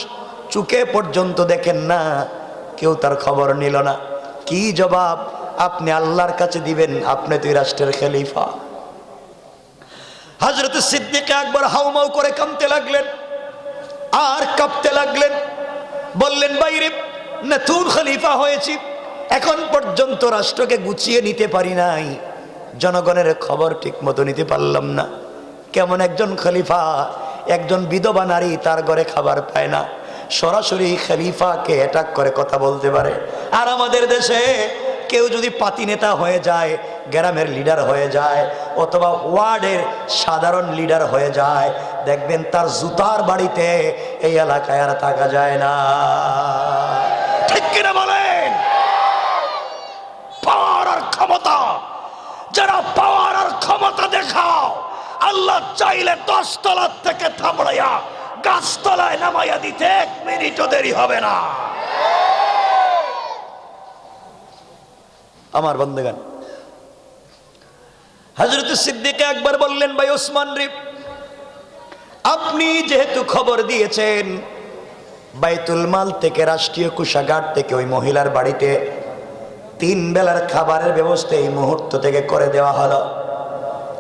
চোখে পর্যন্ত দেখেন না, কেউ তার খবর নিল না। কি জবাব আপনি আল্লাহর কাছে দিবেন? আপনি তো এই রাষ্ট্রের খলিফা। হযরত সিদ্দিক আকবর হাউমাউ করে কাঁদতে লাগলেন আর কাঁপতে লাগলেন। বললেন, বাইরে নতুন খলিফা হয়েছি, এখন পর্যন্ত রাষ্ট্রকে গুছিয়ে নিতে পারি নাই, জনগণের খবর ঠিক মতো নিতে পারলাম না। কেমন একজন খলিফা, একজন বিধবা নারী তার ঘরে খাবার পায় না, সরাসরি খলিফাকে অ্যাটাক করে কথা বলতে পারে। আর আমাদের দেশে কেউ যদি পাতি নেতা হয়ে যায়, গ্রামের লিডার হয়ে যায়, অথবা ওয়ার্ডের সাধারণ লিডার হয়ে যায়, দেখবেন তার জুতার বাড়িতে এই এলাকায় আর থাকা যায় না। ঠিক কিনা বলেন? পাওয়ার আর ক্ষমতা, যারা পাওয়ার আর ক্ষমতা দেখাও, আল্লাহ চাইলে 10 তলার থেকে থামড়াইয়া গাছতলায় নামাইয়া দিতে 1 মিনিটও দেরি হবে না। আমার বন্ধুগণ, হযরত সিদ্দিক আকবর বললেন, ভাই ওসমান রে, আপনি যেহেতু খবর দিয়েছেন, বাইতুল মাল থেকে, রাষ্ট্রীয় কোষাগার থেকে ওই মহিলার বাড়িতে 3 বেলার খাবারের ব্যবস্থা এই মুহূর্ত থেকে করে দেওয়া হলো।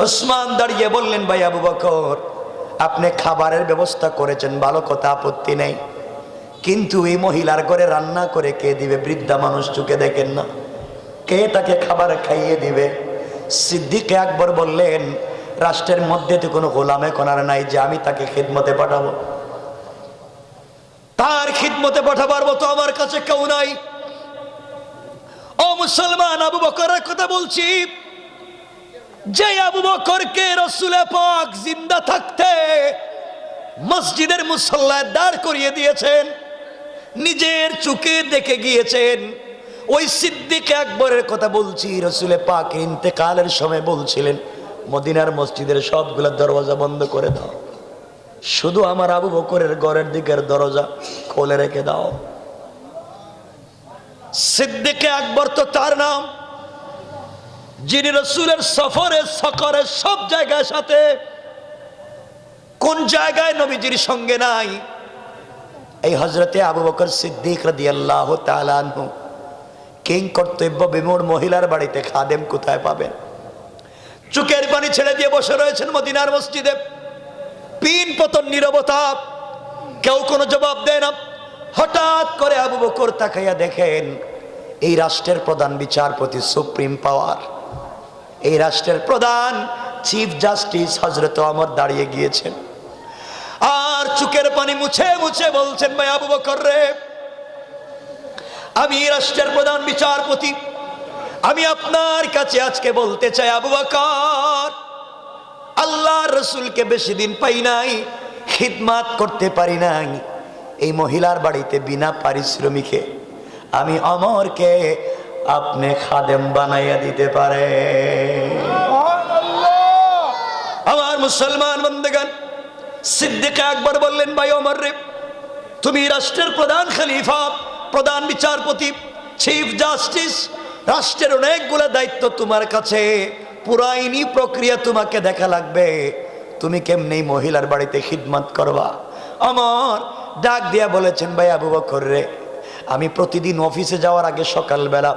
ওসমান দাঁড়িয়ে বললেন, ভাই আবু বকর, আপনি খাবারের ব্যবস্থা করেছেন, ভালো কথা, আপত্তি নেই, কিন্তু এই মহিলার ঘরে রান্না করে কে দিবে? বৃদ্ধা মানুষ, চোখে দেখেন না, কে তাকে খাবার খাইয়ে দিবে? সিদ্দিক আকবর বললেন, রাষ্ট্রের মধ্যে তো কোনো গোলামে কোনার নাই যে আমি তাকে খিদমতে পাঠাবো, তার খিদমতে পাঠাবার মতো আমার কাছে কেউ নাই। ও মুসলমান, আবু বকরের কথা বলছি, যে আবু বকরকে রাসূল পাক জিন্দা থাকতে মসজিদের মুসল্লায় দাঁড় করিয়ে দিয়েছেন, নিজের চোখে দেখে গিয়েছেন, ওই সিদ্দিক আকবরের কথা বলছি। রাসূল পাক ইন্তেকালের সময় বলছিলেন, মদিনার মসজিদের সবগুলো দরজা বন্ধ করে দাও, শুধু আমার আবু বকরের ঘরের দিকের দরজা খুলে রেখে দাও। সিদ্দিক আকবর তো তার নাম, যিনি রাসূলের সফরে সকরে সব জায়গায় সাথে, কোন জায়গায় নবীজির সঙ্গে নাই? এই হযরতে আবু বকর সিদ্দিক রাদিয়াল্লাহু তাআলা আনহু কিং কর্তব্য বিমূঢ় মহিলার বাড়িতে খাদেম কোথায় পাবেন? চোখের পানি ছেড়ে দিয়ে বসে রয়েছেন মদিনার মসজিদে, পিন পতন নীরবতা, কেউ কোনো জবাব দেয় না। হঠাৎ করে আবু বকর তাকাইয়া দেখেন, এই রাষ্ট্রের প্রধান বিচারপতি, সুপ্রিম পাওয়ার, এই রাষ্ট্রের প্রধান চিফ জাস্টিস হযরত ওমর দাঁড়িয়ে গিয়েছেন আর চোখের পানি মুছে মুছে বলছেন, ভাই আবু বকর রে, আমি রাষ্ট্রের প্রধান বিচারপতি, আমি আপনার কাছে আজকে বলতে চাই, আবু বকর, আল্লাহর রাসূলকে বেশি দিন পাই নাই, খিদমত করতে পারি নাই, এই মহিলার বাড়িতে বিনা পারিশ্রমিকে আমি ওমরকে আপনি খাদেম বানাইয়া দিতে পারে? আমার মুসলমান বন্ধুগণ, সিদ্দিক আকবর বললেন, ভাই ওমর রে, তুমি রাষ্ট্রের প্রধান খলিফা, প্রধান বিচারপতি, চিফ জাস্টিস, রাষ্ট্রের অনেকগুলো দায়িত্ব তোমার কাছে, পুরো আইনি প্রক্রিয়া তোমাকে দেখা লাগবে, তুমি কেমনে মহিলার বাড়িতে খিদমত করবা? ওমর ডাক দিয়া বলেছেন, ভাই আবু বকর রে, আমি প্রতিদিন অফিসে যাওয়ার আগে সকালবেলা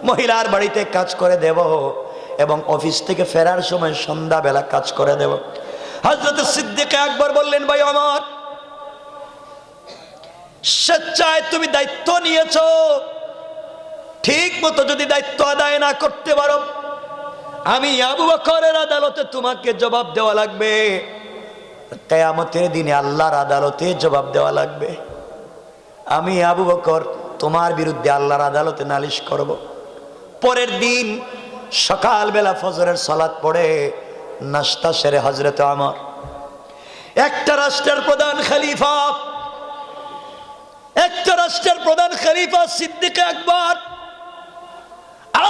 মহিলার বাড়িতে কাজ করে দেব এবং অফিস থেকে ফেরার সময় সন্ধ্যাবেলা কাজ করে দেব। হযরত সিদ্দিক আকবর বললেন, ভাই আমার, স্বেচ্ছায় তুমি দায়িত্ব নিয়েছো, ঠিক মতো যদি দায়িত্ব আদায় না করতে পারো, আমি আবু বকরের আদালতে তোমাকে জবাব দেওয়া লাগবে, কিয়ামতের দিনে আল্লাহর আদালতে জবাব দেওয়া লাগবে। আমি আবু বকর তোমার বিরুদ্ধে আল্লাহর আদালতে নালিশ করব। পরের দিন সকালবেলা ফজরের সালাত পড়ে নাস্তা সেরে হযরত ওমর, একটা রাষ্ট্রের প্রধান খলিফা সিদ্দিক আকবর,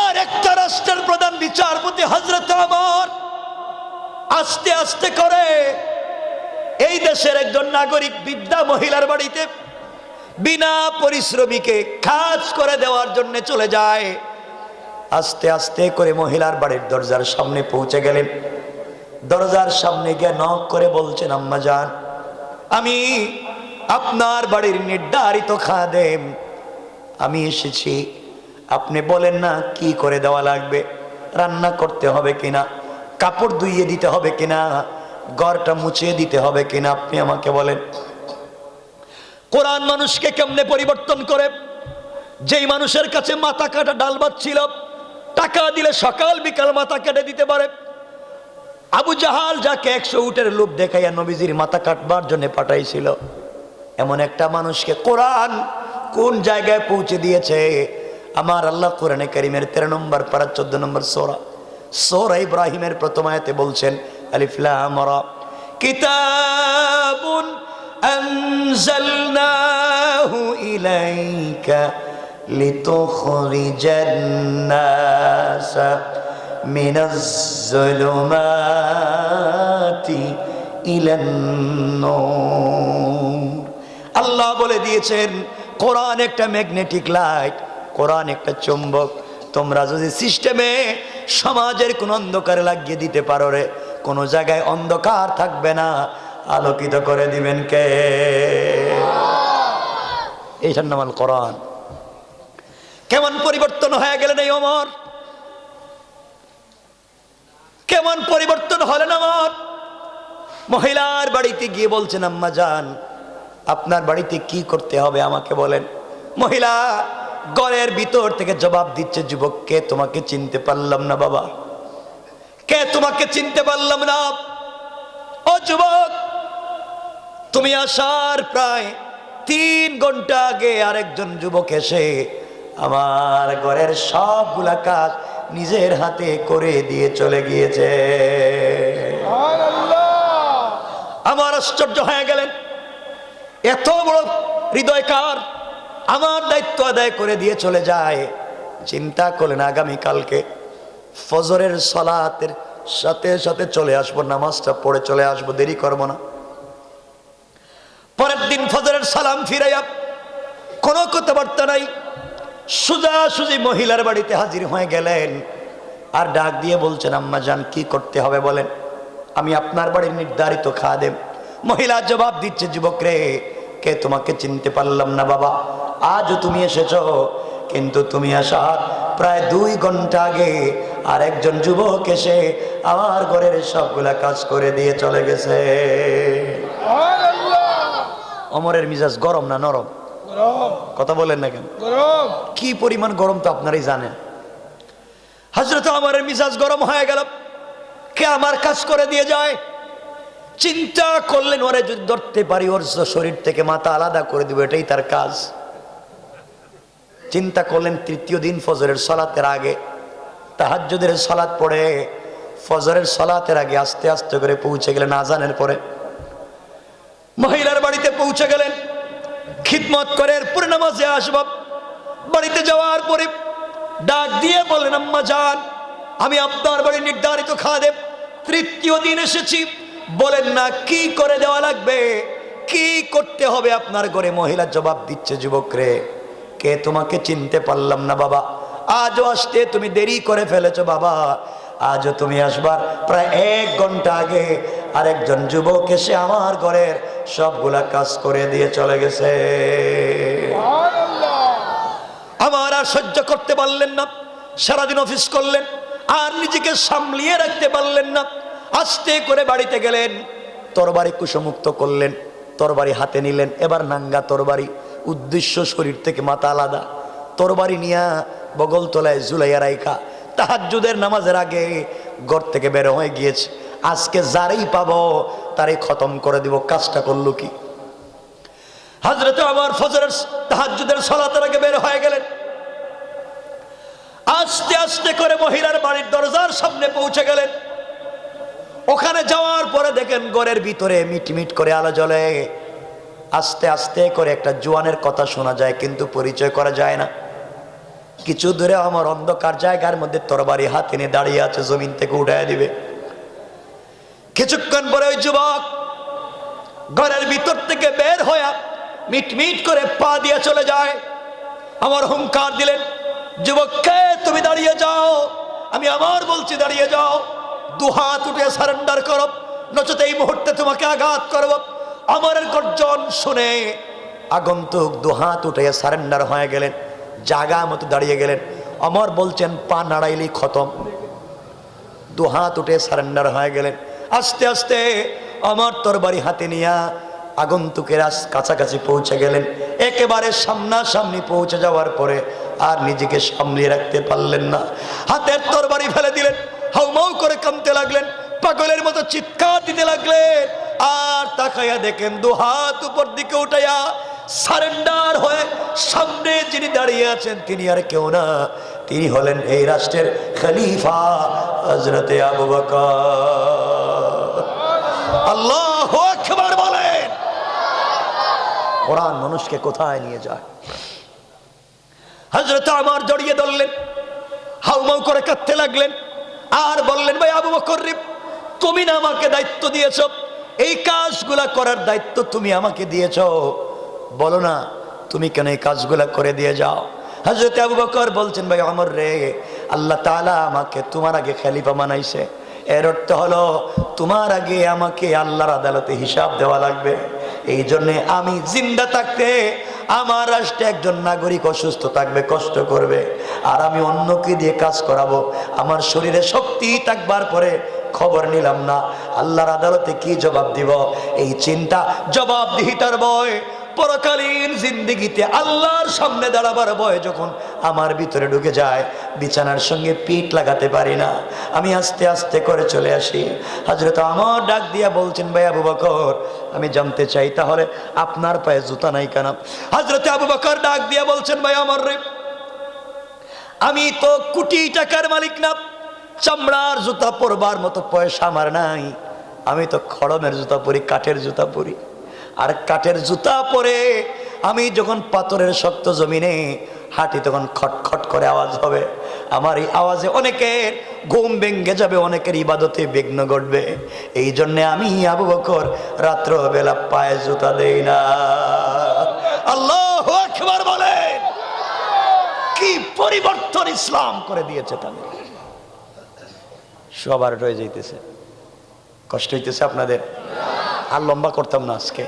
আর একটা রাষ্ট্রের প্রধান বিচারপতি হযরত ওমর আস্তে আস্তে করে এই দেশের একজন নাগরিক বৃদ্ধা মহিলার বাড়িতে বিনা পরিশ্রমীকে কাজ করে দেওয়ার জন্য চলে যায়। আস্তে আস্তে করে মহিলার বাড়ির দরজার সামনে পৌঁছে গেলেন। দরজার সামনে গিয়ে নক করে বলছেন, আম্মা জান, আমি আপনার বাড়ির নির্ধারিত খাদেম, আমি এসেছি, আপনি বলেন না কি করে দেওয়া লাগবে, রান্না করতে হবে কিনা, কাপড় ধুইয়ে দিতে হবে কিনা, ঘরটা মুছিয়ে দিতে হবে কিনা, আপনি আমাকে বলেন। কোরআন মানুষকে কেমনে পরিবর্তন করে। যেই মানুষের কাছে মাথা কাটা ডাল ভাত ছিল, টাকা দিলে সকাল বিকাল মাথা কেটে দিতে পারে, আবু জাহাল যাকে 100 উটের লোভ দেখাইয়া নবীজির মাথা কাটবার জন্য পাঠাইছিল, এমন একটা মানুষকে কোরআন কোন জায়গায় পৌঁছে দিয়েছে। আমার আল্লাহ কোরআনে কারীমের 13 নম্বর পারা 14 নম্বর সূরা ইব্রাহিমের প্রথম আয়াতে বলছেন, আলিফ লাম রা, কিতাবুন আনজালনাহু ইলাইকা লিতুখরিজান নাসা মিনাজ যুলুমাতি ইলান নূর। আল্লাহ বলে দিয়েছেন, কোরআন একটা ম্যাগনেটিক লাইট, কোরআন একটা চুম্বক। তোমরা যদি সিস্টেমে সমাজের কোন অন্ধকারে লাগিয়ে দিতে পারো রে, কোন জায়গায় অন্ধকার থাকবে না, আলোকিত করে দিবেন কে? এইটার নাম আল কোরআন। কেমন পরিবর্তন হয়ে গেলেন এই ওমর, কেমন পরিবর্তন হলেন আমার। মহিলার বাড়িতে গিয়ে বলছেন, আম্মা জান, আপনার বাড়িতে কি করতে হবে আমাকে বলেন। মহিলা ঘরের ভিতর থেকে জবাব দিচ্ছে, যুবককে তোমাকে চিনতে পারলাম না বাবা, কে তোমাকে চিনতে পারলাম না। ও যুবক, তুমি আসার প্রায় 3 ঘন্টা আগে আরেকজন যুবক এসে আমার ঘরের সবগুলা কাজ নিজের হাতে করে দিয়ে চলে গিয়েছে। আমার আশ্চর্য হয়ে গেলেন, এত বড় হৃদয়কার আমার দায়িত্ব আদায় করে দিয়ে চলে যায়। চিন্তা করলেন, আগামীকালকে ফজরের সালাতের সাথে সাথে চলে আসবো, নামাজটা পড়ে চলে আসবো, দেরি করব না। পরের দিন ফজরের সালাম ফিরাইয়া কোনো কথাবার্তা নাই, সোজাসুজি মহিলার বাড়িতে হাজির হয়ে গেলেন। আর ডাক দিয়ে বলছেন, আম্মা জান কি করতে হবে বলেন, আমি আপনার বাড়ির নির্ধারিত খাদেম। মহিলা জবাব দিচ্ছে, যুবক রে, কে তোমাকে চিনতে পারলাম না বাবা, আজও তুমি এসেছো, কিন্তু তুমি আসার প্রায় 2 ঘন্টা আগে আর একজন যুবক এসে আমার ঘরের সবগুলা কাজ করে দিয়ে চলে গেছে। ওমরের মিজাজ গরম না নরম? কথা বলেন না কেন? গরম। কি পরিমাণ গরম তো আপনারাই জানেন। হযরত ওমরের মিজাজ গরম হয়ে গেল, কে আমার কাজ করে দিয়ে যায়। চিন্তা করলেন, ওরে যদি ধরতে পারি ওর শরীর থেকে মাথা আলাদা করে দিব, এটাই তার কাজ। চিন্তা করলেন, 3য় দিন ফজরের সালাতের আগে তাহাজ্জুদের সালাত পড়ে ফজরের সালাতের আগে আস্তে আস্তে করে পৌঁছে গেলেন আজানের পরে। মহিলার বাড়িতে পৌঁছে গেলেন, খিদমত করে এরপরে নামাজে আসব। বাড়িতে যাওয়ার পরে ডাক দিয়ে বললেন, আম্মা জান, আমি আপনার বাড়ির নির্ধারিত খাদেম, 3য় দিন এসেছি, বলেন না কি করে দেওয়া লাগবে, কি করতে হবে আপনার ঘরে। মহিলা জবাব দিচ্ছে, যুবক রে, কে তোমাকে চিনতে পারলাম না বাবা, আজও আসতে তুমি দেরি করে ফেলেছো বাবা, আজও তুমি আসবার প্রায় 1 ঘন্টা আগে আরেকজন যুবক এসে আমার ঘরের সবগুলা কাজ করে দিয়ে চলে গেছে। আমার আর সহ্য করতে পারলেন না, সারাদিন অফিস করলেন, আর নিজেকে সামলিয়ে রাখতে পারলেন না, আস্তে করে বাড়িতে গেলেন। তরবারি কুশমুক্ত করলেন, তরবারি হাতে নিলেন, এবার নাঙ্গা তরবারি, উদ্দেশ্য শরীর থেকে মাথা আলাদা, তরবারি নিয়া বগল তলায় ঝুলাইয়া রাইখা তাহাজ্জুদের নামাজের আগে ঘর থেকে বের হয়ে গিয়েছে। আজকে যারই পাবো তারই খতম করে দিব। কাজটা করলো কি? হযরত ওমর ফজরের তাহাজ্জুদের সালাতের আগে বের হয়ে গেলেন। আস্তে আস্তে করে মহিলার বাড়ির দরজার সামনে পৌঁছে গেলেন। ওখানে যাওয়ার পরে দেখেন ঘরের ভিতরে মিটমিট করে আলো জ্বলে। আস্তে আস্তে করে একটা জোয়ানের কথা শোনা যায়, কিন্তু পরিচয় করা যায় না। কিছু দূরে আমার অন্ধকার জায়গার মধ্যে তরবারি হাতে নিয়ে দাঁড়িয়ে আছে, জমিন থেকে উঠায় দিবে। কিছুক্ষণ পরে ওই যুবক ঘরের ভিতর থেকে বের হয়ে মিটমিট করে পা দিয়ে চলে যায়। আমার হুঙ্কার দিলেন, যুবককে তুমি দাঁড়িয়ে যাও, আমি আমার বলছি দাঁড়িয়ে যাও, দুহাত উঠে সারেন্ডার করো, নচেত এই মুহূর্তে তোমাকে আঘাত করব। আমারের গর্জন শুনে আগন্তুক দুহাত উঠে সারেন্ডার হয়ে গেলেন, জাগা মতো দাঁড়িয়ে গেলেন। অমর বলছেন পা নাড়াইলেই খতম। দুহাত উঠে সারেন্ডার হয়ে গেলেন। আস্তে আস্তে অমর তরবারি হাতে নিয়া আগন্তুকের কাছাকাছি পৌঁছে গেলেন। একেবারে সামনাসামনি পৌঁছে যাওয়ার পরে আর নিজেকে সামলিয়ে রাখতে পারলেন না, হাতের তরবারি ফেলে দিলেন, হাউমাউ করে কাঁদতে লাগলেন, পাগলের মতো চিৎকার দিতে লাগলেন। আর তাকাইয়া দেখেন দুহাত উপর দিকে উঠাইয়া সারেন্ডার হয়ে সামনে যিনি দাঁড়িয়ে আছেন তিনি আর কেউ না, তিনি হলেন এই রাষ্ট্রের খলিফা হযরতে আবু বকর। আল্লাহু আকবার বলেন। কোরআন মানুষকে কোথায় নিয়ে যায়। হযরত ওমর জড়িয়ে ধরলেন, হাউমাউ করে কাঁদতে লাগলেন, আর বললেন, ভাই আবু বকর, তুমি না আমাকে দায়িত্ব দিয়েছ, এই কাজগুলা করার দায়িত্ব তুমি আমাকে দিয়েছ, বলো না তুমি কেন এই কাজগুলা করে দিয়ে যাও। হযরত আবু বকর বলছেন, ভাই ওমর রে, আল্লাহ তাআলা আমাকে তোমার আগে খলিফা বানাইছে, এর অর্থ হলো তোমার আগে আমাকে আল্লাহর আদালতে হিসাব দেওয়া লাগবে। এই জন্য আমি জিন্দা থাকতে আমার রাষ্ট্রে একজন নাগরিক অসুস্থ থাকবে, কষ্ট করবে, আর আমি অন্যকে দিয়ে কাজ করাবো, আমার শরীরে শক্তি থাকবার পরে খবর নিলাম না আল্লাহর আদালতে কি জবাব দিব। এই চিন্তা, জবাবদিহিতার ভয়, পরকালীন জিন্দেগিতে আল্লাহর সামনে দাঁড়াবার ভয় যখন আমার ভিতরে ঢুকে যায়, বিছানার সঙ্গে পিঠ লাগাতে পারি না, আমি আস্তে আস্তে করে চলে আসি। হযরত ওমর ডাক দিয়া বলছেন, ভাই আবু বকর, আমি জানতে চাই তাহলে আপনার পায়ে জুতা নাই কেন? হযরত আবু বকর ডাক দিয়া বলছেন, ভাই ওমর রে, আমি তো কোটি টাকার মালিক না, চামড়ার জুতা পরবার মতো পয়সা আমার নাই, আমি তো খড়মের জুতা পরি, কাঠের জুতা পরি। আর কাঠের জুতা পরে আমি যখন পাথরের শক্ত জমিনে হাঁটি তখন খটখট করে আওয়াজ হবে, আমার এই আওয়াজে অনেকের ঘুম ভেঙে যাবে, অনেকের ইবাদতে বিঘ্ন ঘটবে। এই জন্যে আমি আবু বকর রাত্রবেলা পায়ে জুতা দেই না। আল্লাহু আকবার বলেন। কি পরিবর্তন ইসলাম করে দিয়েছে। তাহলে সবার রয়ে যাইতেছে, কষ্ট হইতেছে আপনাদের। আর লম্বা করতাম না আজকে।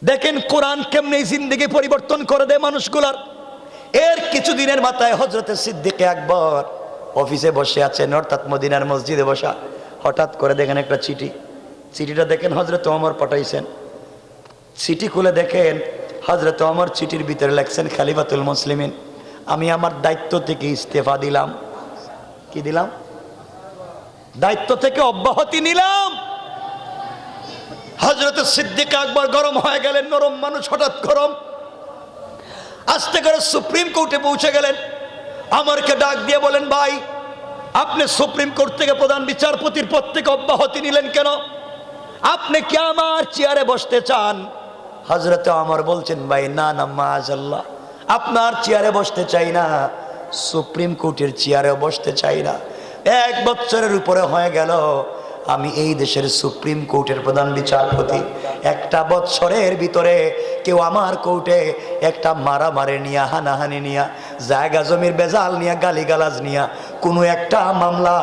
দেখেন কোরআন কেমনে জিন্দেগি পরিবর্তন করে দেয় মানুষগুলার। এর কিছুদিনের মাথায় হযরতে সিদ্দিক আকবর অফিসে বসে আছেন, অর্থাৎ মদিনার মসজিদে বসা। হঠাৎ করে দেখেন একটা চিঠি। চিঠিটা দেখেন হযরত ওমর পাঠাইছেন। চিঠি খুলে দেখেন হযরত ওমর চিঠির ভিতরে লেখছেন, খলিফাতুল মুসলিমিন, আমি আমার দায়িত্ব থেকে ইস্তেফা দিলাম। কি দিলাম? দায়িত্ব থেকে অব্যাহতি নিলাম। হযরত সিদ্দিক আকবর গরম হয়ে গেলেন, নরম মানুষ হঠাৎ গরম। আস্তে করে সুপ্রিম কোর্টে পৌঁছে গেলেন। আমারকে ডাক দিয়ে বলেন, ভাই আপনি সুপ্রিম কোর্ট থেকে প্রধান বিচারপতির পদ থেকে অব্যাহতি নিলেন কেন? আপনি কি আমার চেয়ারে বসতে চান? হযরত ওমর বলছেন, ভাই না না, মাআযাল্লাহ, আপনার চেয়ারে বসতে চাই না, সুপ্রিম কোর্টের চেয়ারেও বসতে চাই না। 1 বছরের উপরে হয়ে গেল আমি এই দেশের সুপ্রিম কোর্টের প্রধান বিচারপতি। 1 বছরের ভিতরে কেউ আমার কোর্টে একটা মারামারি নিয়া, হানাহানি নিয়া, জায়গা জমির বেজাল নিয়া, গালিগালাজ নিয়া কোনো একটা মামলা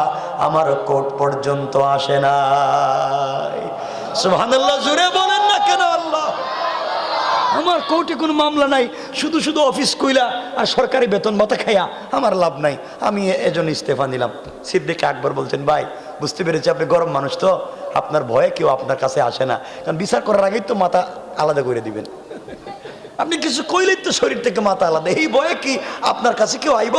আমার কোর্ট পর্যন্ত আসে নাই। সুবহানাল্লাহ, জোরে বলেন না কেন? আল্লাহ, আমার কোর্টে কোনো মামলা নাই, শুধু শুধু অফিস কইলা আর সরকারি বেতন ভাতা খাইয়া আমার লাভ নাই, আমি এজন্য ইস্তেফা নিলাম। সিদ্দিক আকবর বলছেন, ভাই বুঝতে পেরেছি আপনি গরম মানুষ, তো আপনার ভয়ে কেউ আপনার কাছে আসে না, কারণ বিচার করার আগেই তো মাথা আলাদা করে দিবেন। আপনি কিছু কইলেই তো শরীর থেকে মাথা আলাদা, এই ভয়ে কি আপনার কাছে কেউ আইব?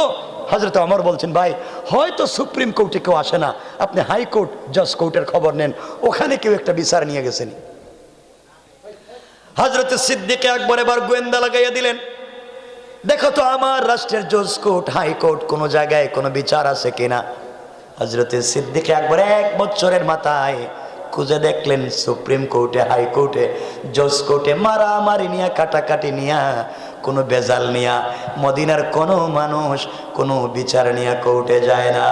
হযরত ওমর বলছেন, ভাই হয়তো সুপ্রিম কোর্টে কেউ আসে না, আপনি হাইকোর্ট জজ কোর্টের খবর নেন, ওখানে কেউ একটা বিচার নিয়ে গেছেন। হযরত সিদ্দিক আকবর এবার গোয়েন্দা লাগাইয়া দিলেন, দেখো তো আমার রাষ্ট্রের জজ কোর্ট হাইকোর্ট কোন জায়গায় কোনো বিচার আছে কিনা। হযরত সিদ্দিক আকবর 1 বছরের মাথায় খুঁজে দেখলেন সুপ্রিম কোর্টে, হাইকোর্টে, জজ কোর্টে মারামারি নিয়া, কাটাকাটি নিয়া, কোনো বেজাল নিয়া মদিনার কোনো মানুষ কোনো বিচার নিয়া কোর্টে যায় না।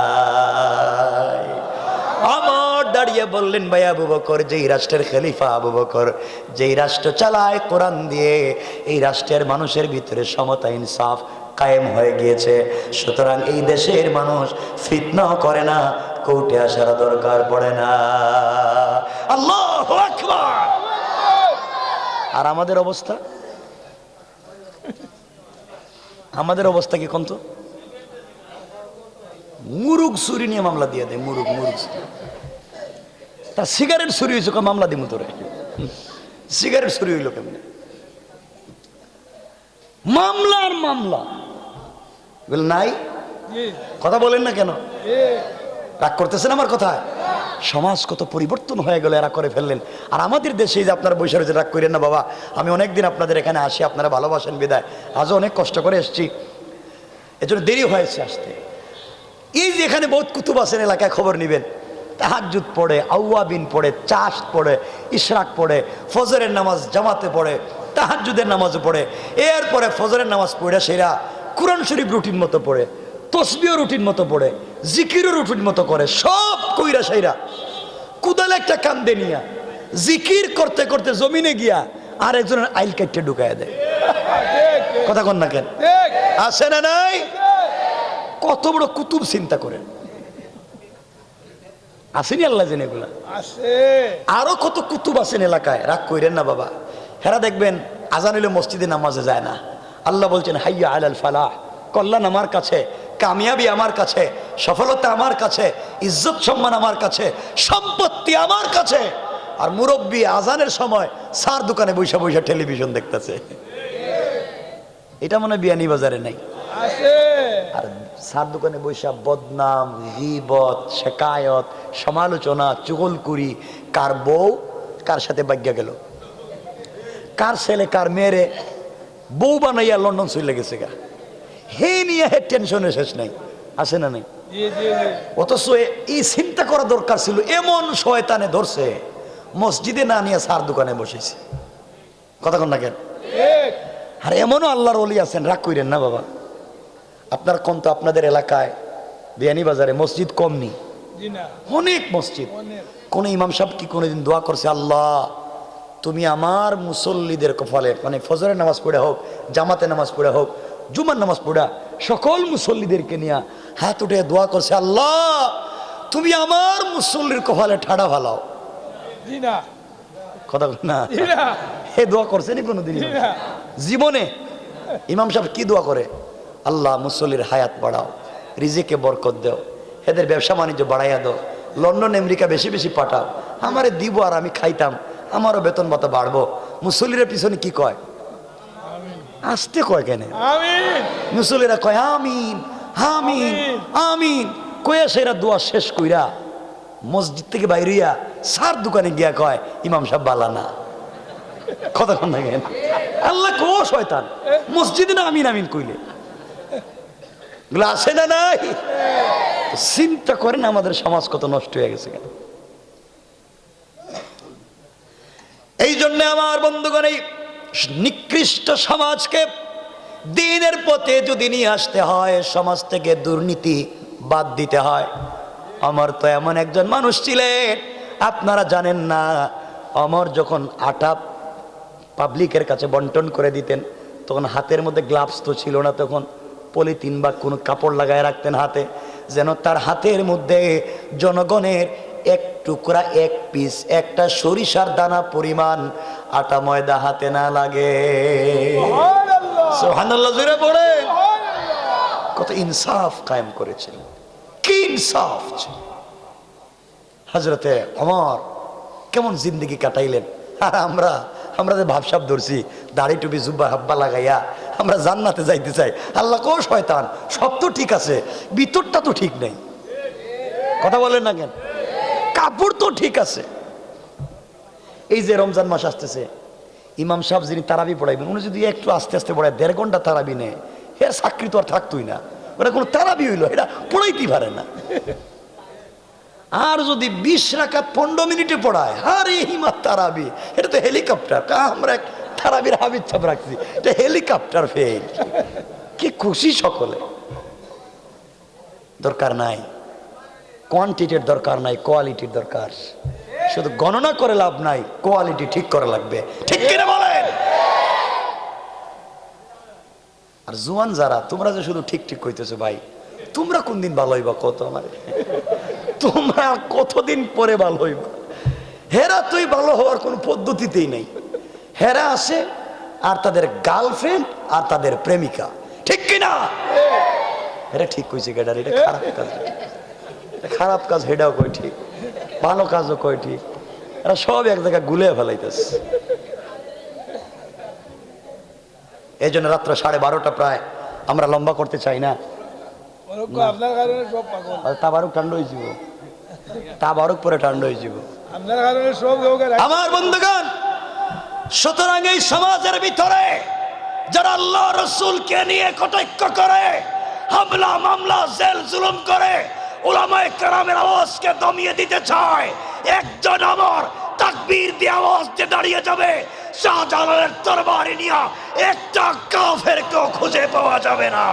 আমার দাঁড়িয়ে বললেন, ভাই আবু বকর, যেই রাষ্ট্রের খলিফা আবু বকর, যেই রাষ্ট্র চালায় কোরআন দিয়ে, এই রাষ্ট্রের মানুষের ভিতরে সমতা ইনসাফ কায়েম হয়ে গিয়েছে, সুতরাং এই দেশের মানুষ ফিতনাও করে না, কোর্টে আসার দরকার পড়ে না। আল্লাহু আকবার। আর আমাদের অবস্থা, আমাদের অবস্থা কি কোন তো? মুরুগ চুরি নিয়ে মামলা দিয়ে দেয়, মুরুগ তা সিগারেট চুরি হয়েছে, মামলা দিমু তোরে। সিগারেট চুরি হইল কেমনে? মামলার মামলা নাই, কথা বলেন না কেন? রাগ করতেছেন আমার কথায়? সমাজ কত পরিবর্তন হয়ে গেল, এরা করে ফেললেন। আর আমাদের দেশে যে আপনারা বৈশাখ যে রাগ করেন না বাবা, আমি অনেকদিন আপনাদের এখানে আসি, আপনারা ভালোবাসেন বিদায়, আজও অনেক কষ্ট করে এসছি, এজন্য দেরি হয়েছে আসতে। এই যে এখানে বহুত কুতুব আছেন এলাকায়, খবর নিবেন, তাহাজ্জুদ পড়ে, আউয়াবিন পড়ে, চাশ পড়ে, ইশরাক পড়ে, ফজরের নামাজ জামাতে পড়ে, তাহাজ্জুদের নামাজও পড়ে, এরপরে ফজরের নামাজ পড়ে সেরা কুরআন শরীফ রুটিন মতো পড়ে, তসবিও রুটিন মতো পড়ে, জিকিরও রুটিন মতো করে, সব কইরা সাইরা কুদালে একটা কান্দে নিয়া জিকির করতে করতে জমিনে গিয়া আর একজনের আইল কাটতে ঢুকায় দেয়। কথা কন না কেন? আছে না নাই? কত বড় কুতুব চিন্তা করেন, আসেনি আল্লাহ জেনে এগুলা আছে। আরো কত কুতুব আছেন এলাকায়, রাগ কইরেন না বাবা। হেরা দেখবেন আজান হইলে মসজিদে নামাজে যায় না। আল্লাহ বলছেন, হাইয়া আলাল ফালাহ, কল্যাণ আমার কাছে, কামিয়াবি আমার কাছে, সফলতা আমার কাছে, ইজ্জত সম্মান আমার কাছে, সম্পত্তি আমার কাছে। আর মুরব্বী আজানের সময় সার দোকানে বৈশা বৈশা টেলিভিশন দেখতেছে। এটা মনে হয় বিয়ানীবাজারে নাই। আর সার দোকানে বৈশা বদনাম, গীবত, শেকায়ত, সমালোচনা, চুগলকুরি, কার বউ কার সাথে বাগ্যা গেল, কার ছেলে কার মেয়েরে বউ বানাইয়া লন্ডন চলে গেছে গা, হে নিয়ে হে টেনশনে শেষ নাই। আছে না নাই? অথচ এই চিন্তা করা দরকার ছিল, এমন শয়তানে ধরছে মসজিদে না নিয়ে সার দোকানে বসেছে। কথা কন না কেন? আর এমনও আল্লাহর ওলি আছেন, রাগ কইরেন না বাবা। আপনার কোন তো আপনাদের এলাকায় বিয়ানীবাজারে মসজিদ কম নেই, অনেক মসজিদ। কোন ইমাম সাহেব কি কোনোদিন দোয়া করছে, আল্লাহ তুমি আমার মুসল্লিদের কপালে, মানে ফজরের নামাজ পড়ে হোক, জামাতে নামাজ পড়ে হোক, জুমার নামাজ পড়া, সকল মুসল্লিদেরকে নিয়ে হাত উঠে দোয়া করছে, আল্লাহ তুমি আমার মুসল্লির কপালে ঠাড়া ভালাও? কথা না, হে দোয়া করছেনি কোনোদিন জীবনে? ইমাম সাহেব কি দোয়া করে? আল্লাহ মুসল্লির হায়াত বাড়াও, রিজিকে বরকত দাও, এদের ব্যবসা বাণিজ্য বাড়াইয়া দাও, লন্ডন আমেরিকা বেশি বেশি পাঠাও, আমারে দিব আর আমি খাইতাম, আমারও বেতন ভাতা বাড়বো। মুসল্লির পিছনে কি কয়? আসতে কয় কেন? মুসল্লিরা কয় আমিন আমিন আমিন কয়ে সেরা দোয়া শেষ কইরা মসজিদ থেকে বাইরিয়া সার দোকানে গিয়া কয়, ইমাম সাহেব বালা না। কথা কন না কেন? আল্লাহ কো শয়তান, মসজিদে না আমিন আমিন কইলে এগুলো আসে না নাই? চিন্তা করেন আমাদের সমাজ কত নষ্ট হয়ে গেছে কেন? এই জন্য আমার বন্ধুগণ, এই নিকৃষ্ট সমাজকে দ্বীনের পথে যদি নিয়ে আসতে হয়, সমাজ থেকে দুর্নীতি বাদ দিতে হয়। আমার তো এমন একজন মানুষ ছিলেন, আপনারা জানেন না, আমার যখন আটা পাবলিকের কাছে বন্টন করে দিতেন, তখন হাতের মধ্যে গ্লাভস তো ছিল না, তখন পলিথিন বা কোনো কাপড় লাগায় রাখতেন হাতে, যেন তার হাতের মধ্যে জনগণের এক টুকরা, এক পিস, একটা সরিষার দানা পরিমাণ আটা ময়দা হাতে না লাগে। সুবহানাল্লাহ, জোরে পড়ে। কত ইনসাফ কায়েম করেছিল, কি ইনসাফ! হজরতে ওমর কেমন জিন্দগি কাটাইলেন। আর আমরা যে ভাবসাব ধরছি, দাড়ি টুপি জুব্বা হাব্বা লাগাইয়া আমরা জান্নাতে যাইতে চাই। আল্লাহ কো শয়তান, সব তো ঠিক আছে, ভিতরটা তো ঠিক নাই। কথা বলেন না কেন? কাপড় তো ঠিক আছে। এই যে রমজান মাস আসতেছে, ইমাম সাহেব যিনি তারাবি পড়াইবেন, উনি যদি একটু আস্তে আস্তে পড়ায়, 1.5 ঘন্টা তারাবি নেয়, হে চাকরি তো আর থাকতোই না। ওটা কোনো তারাবি হইলো, এটা পড়াইতেই পারে না। আর যদি 20 রাকাত 15 মিনিটে পড়ায়, আরে হিমাত তারাবি, এটা তো হেলিকপ্টার। আমরা এক তারাবির হাবিজ ছাপ রাখছি, এটা হেলিকপ্টার ফেল। কি খুশি সকলে। দরকার নাই কোয়ান্টিটির, দরকার নাই কোয়ালিটির দরকার। শুধু গণনা করে লাভ নাই, কোয়ালিটি ঠিক করা লাগবে। ঠিক কিনা বলেন? আর জুয়ান যারা, তোমরা যে শুধু ঠিক ঠিক কইতেছো, ভাই তোমরা কোন দিন ভালো হইবা কত? আমার তোমরা কতদিন পরে ভালো হইবা? হেরা তুই ভালো হওয়ার কোন পদ্ধতিতেই নেই। হেরা আসে আর তাদের গার্লফ্রেন্ড আর তাদের প্রেমিকা। ঠিক কিনা? এটা ঠিক কইছে গেডার, এটা খারাপ কাজ। খারাপ কাজ হেডাও কই ঠিক, ভালো কাজও কই ঠিক। এরা সব এক জায়গায় গুলে ফেলাইতেছে। এই জন্য রাত্র 12:30 প্রায় আমরা লম্বা করতে চাই না। তাবারুক ঠান্ডা হয়ে যাব, তাবারুক পরে ঠান্ডা হয়ে যাব আমার বন্ধুগণ। সুতরাং এই সমাজের ভিতরে যারা আল্লাহ রসুলকে নিয়ে কটাক্ষ করে, হামলা মামলা জেল জুলুম করে, উলামায়ে কেরামের আওয়াজকে দমিয়ে দিতে চায়, একজন আমার তাকবীর দিয়ে আওয়াজ দিয়ে দাঁড়িয়ে যাবে, শাহজালালের তরবারি নিয়ে একটা কাফেরকেও খুঁজে পাওয়া যাবে না।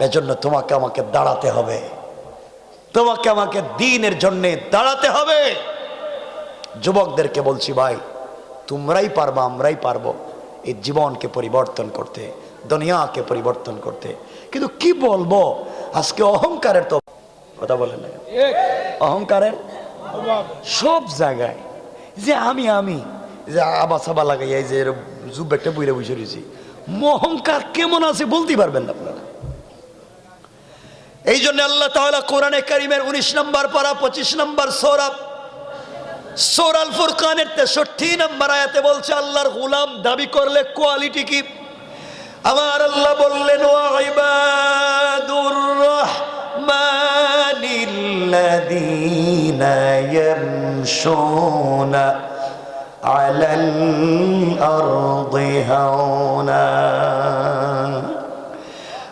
এজন্য তোমাকে আমাকে দাঁড়াতে হবে, তোমাকে আমাকে দ্বীনের জন্য দাঁড়াতে হবে। যুবকদেরকে বলছি, ভাই তোমরাই পারবা, আমরাই পারবো এই জীবনকে পরিবর্তন করতে, দুনিয়াকে পরিবর্তন করতে। কিন্তু কি বলবো, আজকে অহংকারের তো কথা বলেন না, অহংকারের সব জায়গায় যে আমি যে আবা সাবা লাগাই, এই যে জুব একটা বইরে বসে রয়েছি, অহংকার কেমন আছে বলতে পারবেন না আপনারা। এই জন্য আল্লাহ তাআলা কোরআনে কারীমের 19 নম্বর পারা 25 নম্বর সূরা আল ফুরকানের 63 নম্বর আয়াতে বলছে, আল্লাহর গোলাম দাবি করলে কোয়ালিটি কি? আমার আল্লাহ বললেন, ওয়া ইবাদুর রাহমানিল্লাযীনা ইয়ামশুনা আলাল আরদি হাওনা।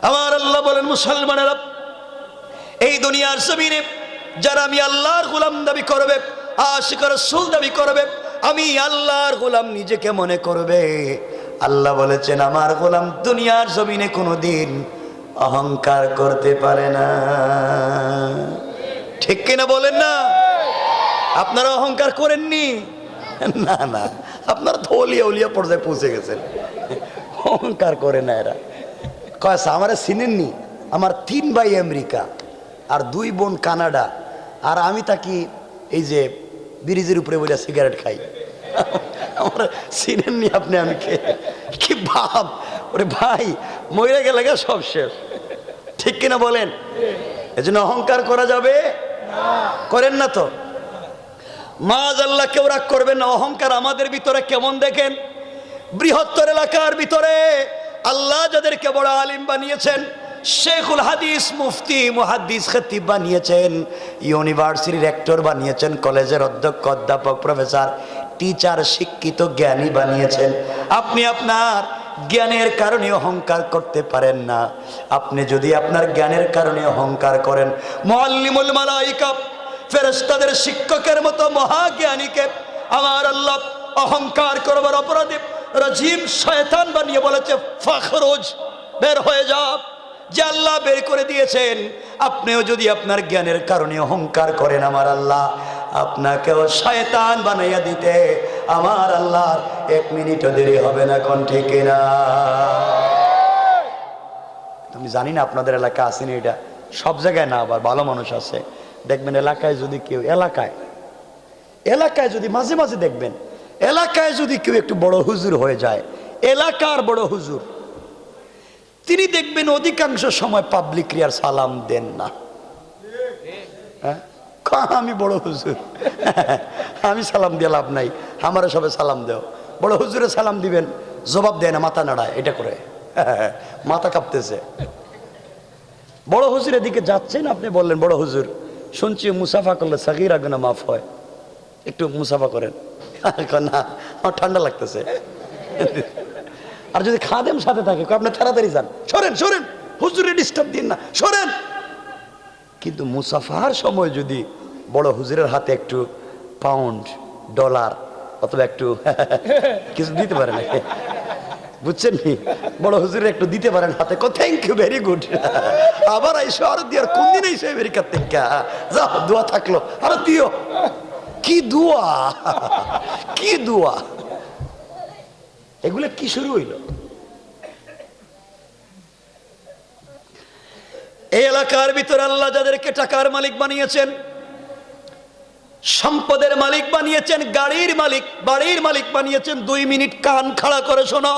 আমার আল্লাহ বলেন, মুসলমানেরা এই দুনিয়ার জমিনে যারা আমি আল্লাহর গোলাম দাবি করবে, আশিক রাসূল দাবি করবে, আমি আল্লাহর গোলাম নিজেকে মনে করবে, আল্লাহ বলেছেন আমার গোলাম দুনিয়ার জমিনে কোনোদিন অহংকার করতে পারে না। ঠিক কিনা বলেন না? আপনারা অহংকার করেননি? না না, আপনারা তো ওলিয়া উলিয়া পর্যায়ে পৌঁছে গেছেন। অহংকার করে না এরা। কয়েছে আমারা চিনেননি, আমার 3 ভাই আমেরিকা আর 2 বোন কানাডা, আর আমি থাকি এই যে ব্রিজের উপরে বলে সিগারেট খাই। আমরা চিনেননি আপনি? আমি কি ভাব, ওরে ভাই মরে গেলে সব শেষ। ঠিক কিনা বলেন? এজন্য অহংকার করা যাবে? করেন না তো। মাআযাল্লাহ কেউ রাগ করবেন না। অহংকার আমাদের ভিতরে কেমন দেখেন, বৃহত্তর এলাকার ভিতরে আল্লাহ যাদেরকে বড় আলিম বানিয়েছেন, শেখুল হাদিস, মুফতি, মুহাদ্দিস, খতিব বানিয়েছেন, ইউনিভার্সিটির রেক্টর বানিয়েছেন, কলেজের অধ্যক্ষ, অধ্যাপক, প্রফেসর, টিচার, শিক্ষিত, জ্ঞানী বানিয়েছেন। আপনি আপনার জ্ঞানের কারণে অহংকার করতে পারেন না। আপনি যদি আপনার জ্ঞানের কারণে অহংকার করেন, মুআল্লিমুল মালায়েকা, ফেরেশতাদের শিক্ষকের মতো মহাজ্ঞানীকে আমার আল্লাহ অহংকার করবার অপরাধে রাজিম শয়তান বানিয়ে বলেছে, ফাখরুজ, বের হয়ে যা। যে আল্লাহ বের করে দিয়েছেন, আপনিও যদি আপনার জ্ঞানের কারণে অহংকার করেন, আমার আল্লাহ আপনাকেও শয়তান বানাইয়া দিতে আমার আল্লাহর 1 মিনিটও দেরি হবে না। কোন ঠিক না? আমি জানি না আপনাদের এলাকা আসেনি, এটা সব জায়গায় না, আবার ভালো মানুষ আছে দেখবেন এলাকায়, যদি কেউ এলাকায় যদি মাঝে মাঝে দেখবেন এলাকায় যদি কেউ একটু বড় হুজুর হয়ে যায়, এলাকার বড় হুজুর, তিনি দেখবেন অধিকাংশ সময় পাবলিক ক্রিয়ার সালাম দেন না। হ্যাঁ, আমি বড় হুজুর, আমি সালাম দিয়ে লাভ নাই, আমারও সবে সালাম দেও। বড় হুজুরে সালাম দিবেন, জবাব দেয় না, মাথা নাড়ায়, এটা করে মাথা কাঁপতেছে। বড় হুজুরের দিকে যাচ্ছেন, আপনি বললেন বড় হুজুর শুনছি মুসাফা করলে সাগীরা গুনাহ মাফ হয়, একটু মুসাফা করেন। না, আমার ঠান্ডা লাগতেছে। আর যদি খাদেম সাথে থাকে, আপনি তাড়াতাড়ি যান, সরেন সরেন, হুজুরে ডিস্টার্ব দিন না, সরেন। কিন্তু মুসাফার সময় যদি বড় হুজুরের হাতে একটু পাউন্ড, ডলার অথবা একটু কিছু দিতে পারেন, বুঝছেন নি, বড় হুজুরে একটু দিতে পারেন হাতে, থ্যাংক ইউ, ভেরি গুড। আবার আইসো, আর দিয়ার কোন দিন আইসো আমেরিকার থেকে, যাও দোয়া থাকলো, আরো দিও। কি দোয়া, কি দোয়া, এগুলো কি শুরু হইল? এই এলাকার ভিতরে আল্লাহ যাদেরকে টাকার মালিক বানিয়েছেন, সম্পদের মালিক বানিয়েছেন, গাড়ির মালিক, বাড়ির মালিক বানিয়েছেন, 2 মিনিট কান খাড়া করে শোনো।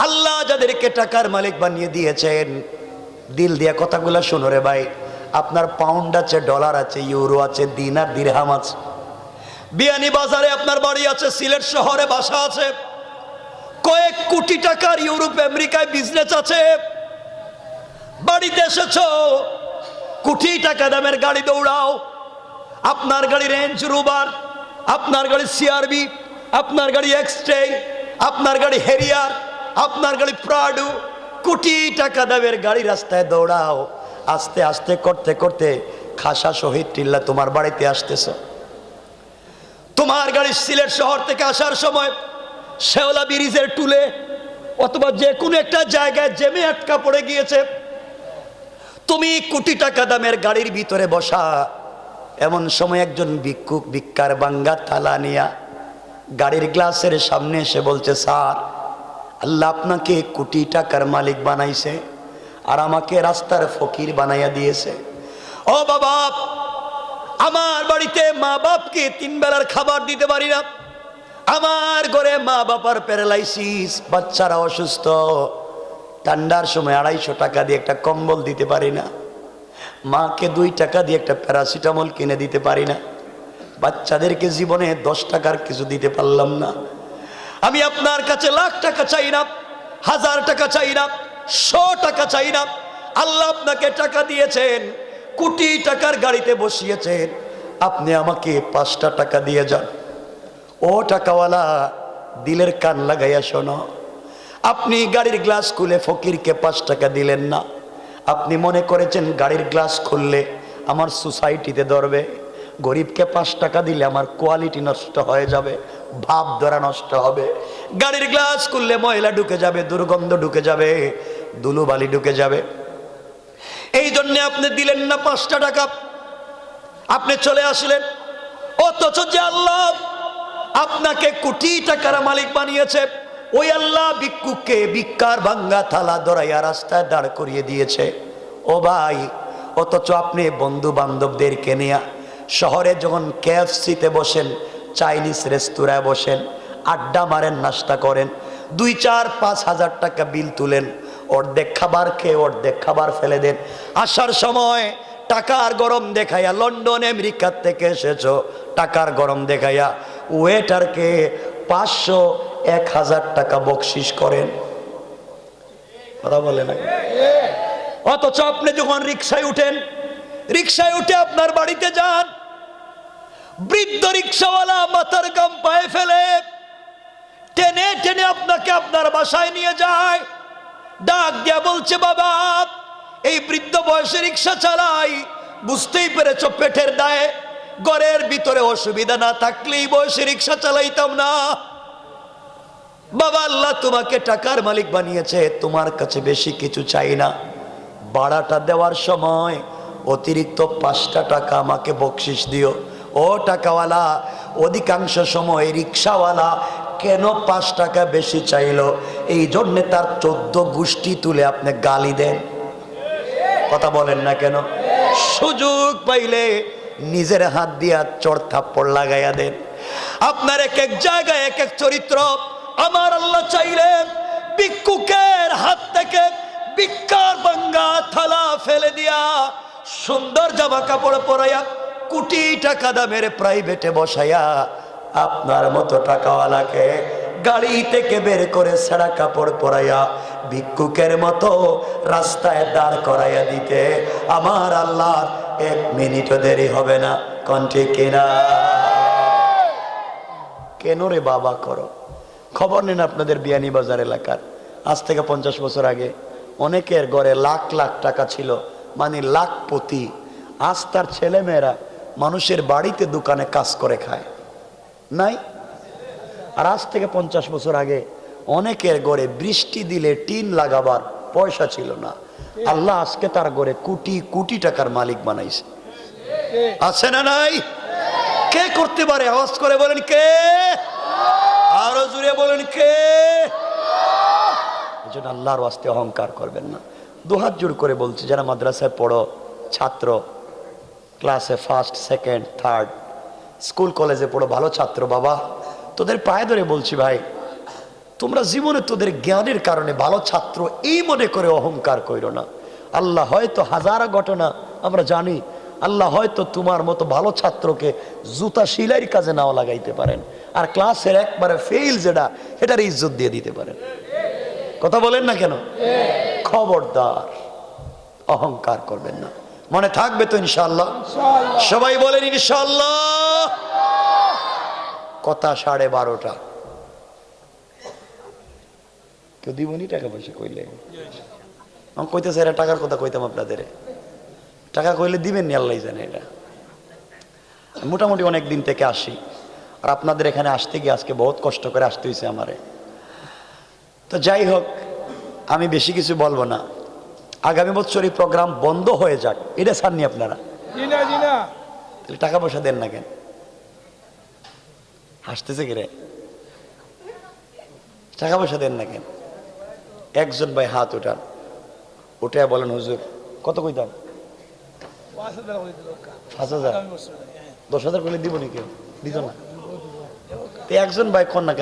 আল্লাহ যাদেরকে টাকার মালিক বানিয়ে দিয়েছেন, দিল দিয়ে কথাগুলা শোনো রে ভাই। আপনার পাউন্ড আছে, ডলার আছে, ইউরো আছে, দিনার দিরহাম আছে, বিয়ানী বাজারে আপনার বাড়ি আছে, সিলেট শহরে বাসা আছে, কয়েক কোটি টাকার ইউরোপ আমেরিকায় বিজনেস আছে। বাড়িতে এসেছো, কোটি টাকা দামের গাড়ি দৌড়াও, আপনার গাড়ি রেঞ্জ রোভার, আপনার গাড়ি সিআরবি, আপনার গাড়ি এক্সট্রে, আপনার গাড়ি হেরিয়ার, আপনার গাড়ি প্রাডু, কোটি টাকা দামের গাড়ি রাস্তায় দৌড়াও। আস্তে আস্তে করতে করতে খাসা শহীদ টিল্লা তোমার বাড়িতে আসতেছ। তোমার গাড়ি সিলেট শহর থেকে আসার সময় শেওলা ব্রিজের টুলে অথবা যে কোনো একটা জায়গায় জেমে আটকা পড়ে গিয়েছে। তুমি কোটি টাকা দামের গাড়ির ভিতরে বসা, এমন সময় একজন ভিক্ষুক ভিক্ষার বাঙ্গা থালা নিয়া গাড়ির গ্লাসের সামনে এসে বলছে, স্যার, আল্লাহ আপনাকে কোটি টাকার মালিক বানাইছে আর আমাকে রাস্তার ফকির বানাইয়া দিয়েছে। ও বাবা, আমার বাড়িতে মা বাপকে 3 বেলার খাবার দিতে পারি না, আমার ঘরে মা বাবার প্যারালাইসিস, বাচ্চারা অসুস্থ, ঠান্ডার সময় 250 টাকা দিয়ে একটা কম্বল দিতে পারি না, মাকে 2 টাকা দিয়ে একটা প্যারাসিটামল কিনে দিতে পারি না, বাচ্চাদেরকে জীবনে 10 টাকার কিছু দিতে পারলাম না। আমি আপনার কাছে লাখ টাকা চাই না, 1000 টাকা চাই না, 100 টাকা চাই না। আল্লাহ আপনাকে টাকা দিয়েছেন, কোটি টাকার গাড়িতে বসিয়েছেন, আপনি আমাকে 5টা টাকা দিয়ে যান। ও টাকাওয়ালা, দিলের কান লাগাইয়া শোনো, আপনি গাড়ির গ্লাস খুলে ফকিরকে 5 টাকা দিলেন না। আপনি মনে করেছেন গাড়ির গ্লাস খুললে আমার সোসাইটিতে ধরবে, গরিবকে 5 টাকা দিলে আমার কোয়ালিটি নষ্ট হয়ে যাবে, ভাব ধরা নষ্ট হবে। গাড়ির গ্লাস খুললে ময়লা ঢুকে যাবে, দুর্গন্ধ ঢুকে যাবে, ধুলোবালি ঢুকে যাবে। এই জন্য আপনি দিলেন না 5টা টাকা, আপনি চলে আসলেন। অথচ যে আল্লাহ আপনাকে কোটি টাকার মালিক বানিয়েছে, ওই আল্লাহ ভিক্ষুককে ভিক্ষার ভাঙ্গা থালা ধরাইয়া রাস্তায় দাঁড় করিয়ে দিয়েছে। ও ভাই, অথচ আপনি বন্ধু বান্ধবদেরকে নিয়ে শহরে যখন KFC-তে বসেন, চাইনিজ রেস্তোরাঁয় বসেন, আড্ডা মারেন, নাস্তা করেন, 2-4-5 হাজার টাকা বিল তুলেন, অর্ধেক খাবার খেয়ে অর্ধেক খাবার ফেলে দেন। আসার সময় টাকার গরম দেখাইয়া, লন্ডন আমেরিকার থেকে এসেছো, টাকার গরম দেখাইয়া ওয়েটারকে 500-1000 টাকা বকশিস করেন। কথা বলে না? অথচ আপনি যখন রিক্সায় উঠেন, রিক্সায় উঠে আপনার বাড়িতে যান, বৃদ্ধ রিক্সাওয়ালা মাথার গাম পায়ে ফেলে টেনে টেনে আপনাকে আপনার বাসায় নিয়ে যায়, ডাক দিয়া বলছে, বাবা, এই বৃদ্ধ বয়সে রিক্সা চালাই, বুঝতেই পেরেছ পেটের দায়ে, ঘরের ভিতরে অসুবিধা না থাকলে এই বয়সে রিক্সা চালাইতাম না। বাবা, আল্লাহ তোমাকে টাকার মালিক বানিয়েছে, তোমার কাছে বেশি কিছু চাই না, ভাড়াটা দেওয়ার সময় অতিরিক্ত 5টা টাকা আমাকে বকশিস দিও। ও টাকাওয়ালা, অধিকাংশ সময় রিক্সাওয়ালা কেন 5 টাকা বেশি চাইলো? এই জন্যে তার 14 গোষ্ঠী তুলে আপনি গালি দেন। কথা বলেন না কেন? সুযোগ পাইলে নিজের হাত দিয়া চড় থাপ্পড় লাগাইয়া দেন। আপনার এক এক জায়গায় এক এক চরিত্র। আমার আল্লাহ চাইলে ভিক্ষুকের হাত থেকে ভিক্ষার ভাঙ্গা থালা ফেলে দিয়া সুন্দর জামা কাপড় পরাইয়া, কোটি টাকা দামের প্রাইভেটে বসাইয়া আপনার মতো টাকাওয়ালাকে গাড়ি থেকে বের করে ছেঁড়া কাপড় পরাইয়া ভিক্ষুকের মতো রাস্তায় দাঁড় করাইয়া দিতে আমার আল্লাহর 1 মিনিটও দেরি হবে না। কোন ঠিক কিনা? কেন রে বাবা করো? খবর নেন আপনাদের বিয়ানীবাজার এলাকার, আজ থেকে 50 বছর আগে অনেকের ঘরে লাখ লাখ টাকা ছিল, মানে লাখপতি। আজ তার ছেলেমেয়েরা মানুষের বাড়িতে দোকানে কাজ করে খায়, নাই? আর আজ থেকে 50 বছর আগে অনেকের ঘরে বৃষ্টি দিলে টিন লাগাবার পয়সা ছিল না। আল্লাহ আজকে তার ঘরে কোটি কোটি টাকার মালিক বানাইছে। আছে না নাই? কে করতে পারে? আওয়াজ করে বলেন কে? আরো জোরে বলেন কে? এজন্য আল্লাহর ওয়াস্তে অহংকার করবেন না। দুহাত জোর করে বলছি, যারা মাদ্রাসায় পড়ো, ছাত্র, ক্লাসে ফার্স্ট সেকেন্ড থার্ড, স্কুল কলেজে পড়ো, ভালো ছাত্র, বাবা তোদের পায়ে ধরে বলছি ভাই, তোমরা জীবনে তোদের জ্ঞানের কারণে ভালো ছাত্র এই মনে করে অহংকার কইরো না। আল্লাহ হয়তো হাজারা ঘটনা আমরা জানি, আল্লাহ হয়তো তোমার মতো ভালো ছাত্রকে জুতা সিলাইয়ের কাজে নাও লাগাইতে পারেন, আর ক্লাসের একবারে ফেইল যেটা, এটার ইজ্জত দিয়ে দিতে পারেন। কথা বলেন না কেন? খবরদার অহংকার করবেন না। মনে থাকবে তো ইনশাআল্লাহ? সবাই বলেন ইনশাআল্লাহ। কথা 12:30। কেউ দিবনি টাকা পয়সা কইলে? আমি কইতেছি এরা টাকার কথা কইতাম আপনাদের, টাকা কইলে দিবেন নি আল্লাহ জানে। এটা মোটামুটি অনেক দিন থেকে আসি, আর আপনাদের এখানে আসতে গিয়ে আজকে বহুত কষ্ট করে আসতে হয়েছে আমারে। তো যাই হোক, আমি বেশি কিছু বলবো না। আগামী বছর এই প্রোগ্রাম বন্ধ হয়ে যাক, এটা ছাড়নি আপনারা? তাহলে টাকা পয়সা দেন না কেন? হাসতেছে কি রে? টাকা পয়সা দেন না কেন? একজন ভাই হাত উঠান, উঠে বলেন হুজুর কত কইতাম? 5,000 10,000 করলে দিব নি? কেউ দিত না। একজন ভাই কন্যা